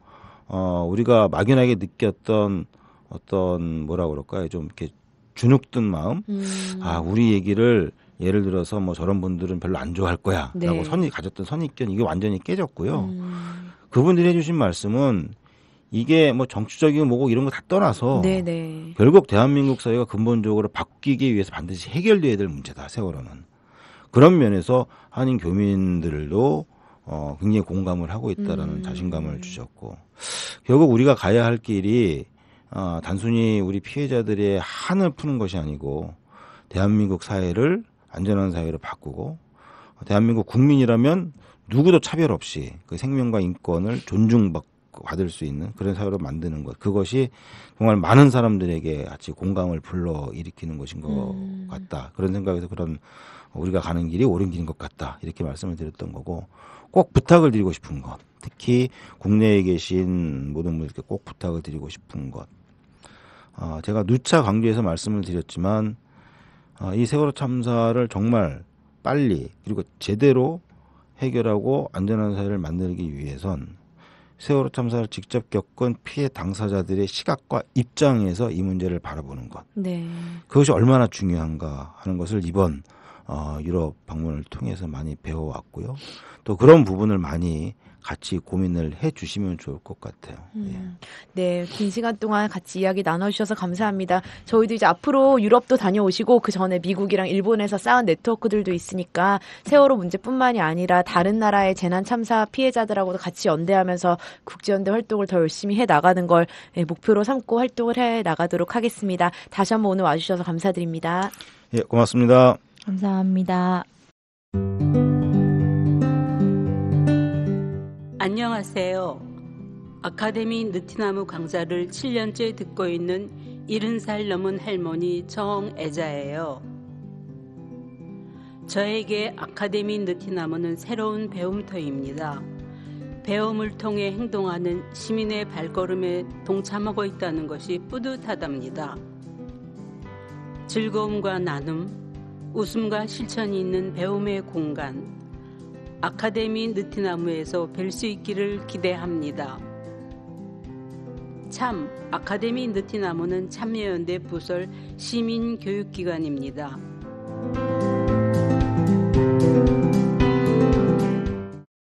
우리가 막연하게 느꼈던 어떤 뭐라 그럴까요? 좀 이렇게 주눅든 마음. 아, 우리 얘기를 예를 들어서 뭐 저런 분들은 별로 안 좋아할 거야라고 네. 가졌던 선입견 이게 완전히 깨졌고요. 그분들이 해주신 말씀은 이게 뭐 정치적이고 뭐고 이런 거 다 떠나서 네네. 결국 대한민국 사회가 근본적으로 바뀌기 위해서 반드시 해결돼야 될 문제다. 세월호는. 그런 면에서 한인 교민들도 굉장히 공감을 하고 있다라는 자신감을 주셨고 결국 우리가 가야 할 길이 단순히 우리 피해자들의 한을 푸는 것이 아니고 대한민국 사회를 안전한 사회로 바꾸고 대한민국 국민이라면 누구도 차별 없이 그 생명과 인권을 존중받을 수 있는 그런 사회로 만드는 것. 그것이 정말 많은 사람들에게 같이 공감을 불러일으키는 것인 것 같다. 그런 생각에서 그런 우리가 가는 길이 옳은 길인 것 같다. 이렇게 말씀을 드렸던 거고 꼭 부탁을 드리고 싶은 것. 특히 국내에 계신 모든 분들께 꼭 부탁을 드리고 싶은 것. 제가 누차 강조해서 말씀을 드렸지만 이 세월호 참사를 정말 빨리 그리고 제대로 해결하고 안전한 사회를 만들기 위해선 세월호 참사를 직접 겪은 피해 당사자들의 시각과 입장에서 이 문제를 바라보는 것. 네. 그것이 얼마나 중요한가 하는 것을 이번 유럽 방문을 통해서 많이 배워왔고요. 또 그런 부분을 많이 같이 고민을 해 주시면 좋을 것 같아요. 예. 네, 긴 시간 동안 같이 이야기 나눠주셔서 감사합니다. 저희도 이제 앞으로 유럽도 다녀오시고 그 전에 미국이랑 일본에서 쌓은 네트워크들도 있으니까 세월호 문제뿐만이 아니라 다른 나라의 재난 참사 피해자들하고도 같이 연대하면서 국제연대 활동을 더 열심히 해 나가는 걸 목표로 삼고 활동을 해 나가도록 하겠습니다. 다시 한번 오늘 와주셔서 감사드립니다. 예, 고맙습니다. 감사합니다. 안녕하세요. 아카데미 느티나무 강좌를 7년째 듣고 있는 70살 넘은 할머니 정애자예요. 저에게 아카데미 느티나무는 새로운 배움터입니다. 배움을 통해 행동하는 시민의 발걸음에 동참하고 있다는 것이 뿌듯하답니다. 즐거움과 나눔, 웃음과 실천이 있는 배움의 공간, 아카데미 느티나무에서 뵐 수 있기를 기대합니다. 참, 아카데미 느티나무는 참여연대 부설 시민교육기관입니다.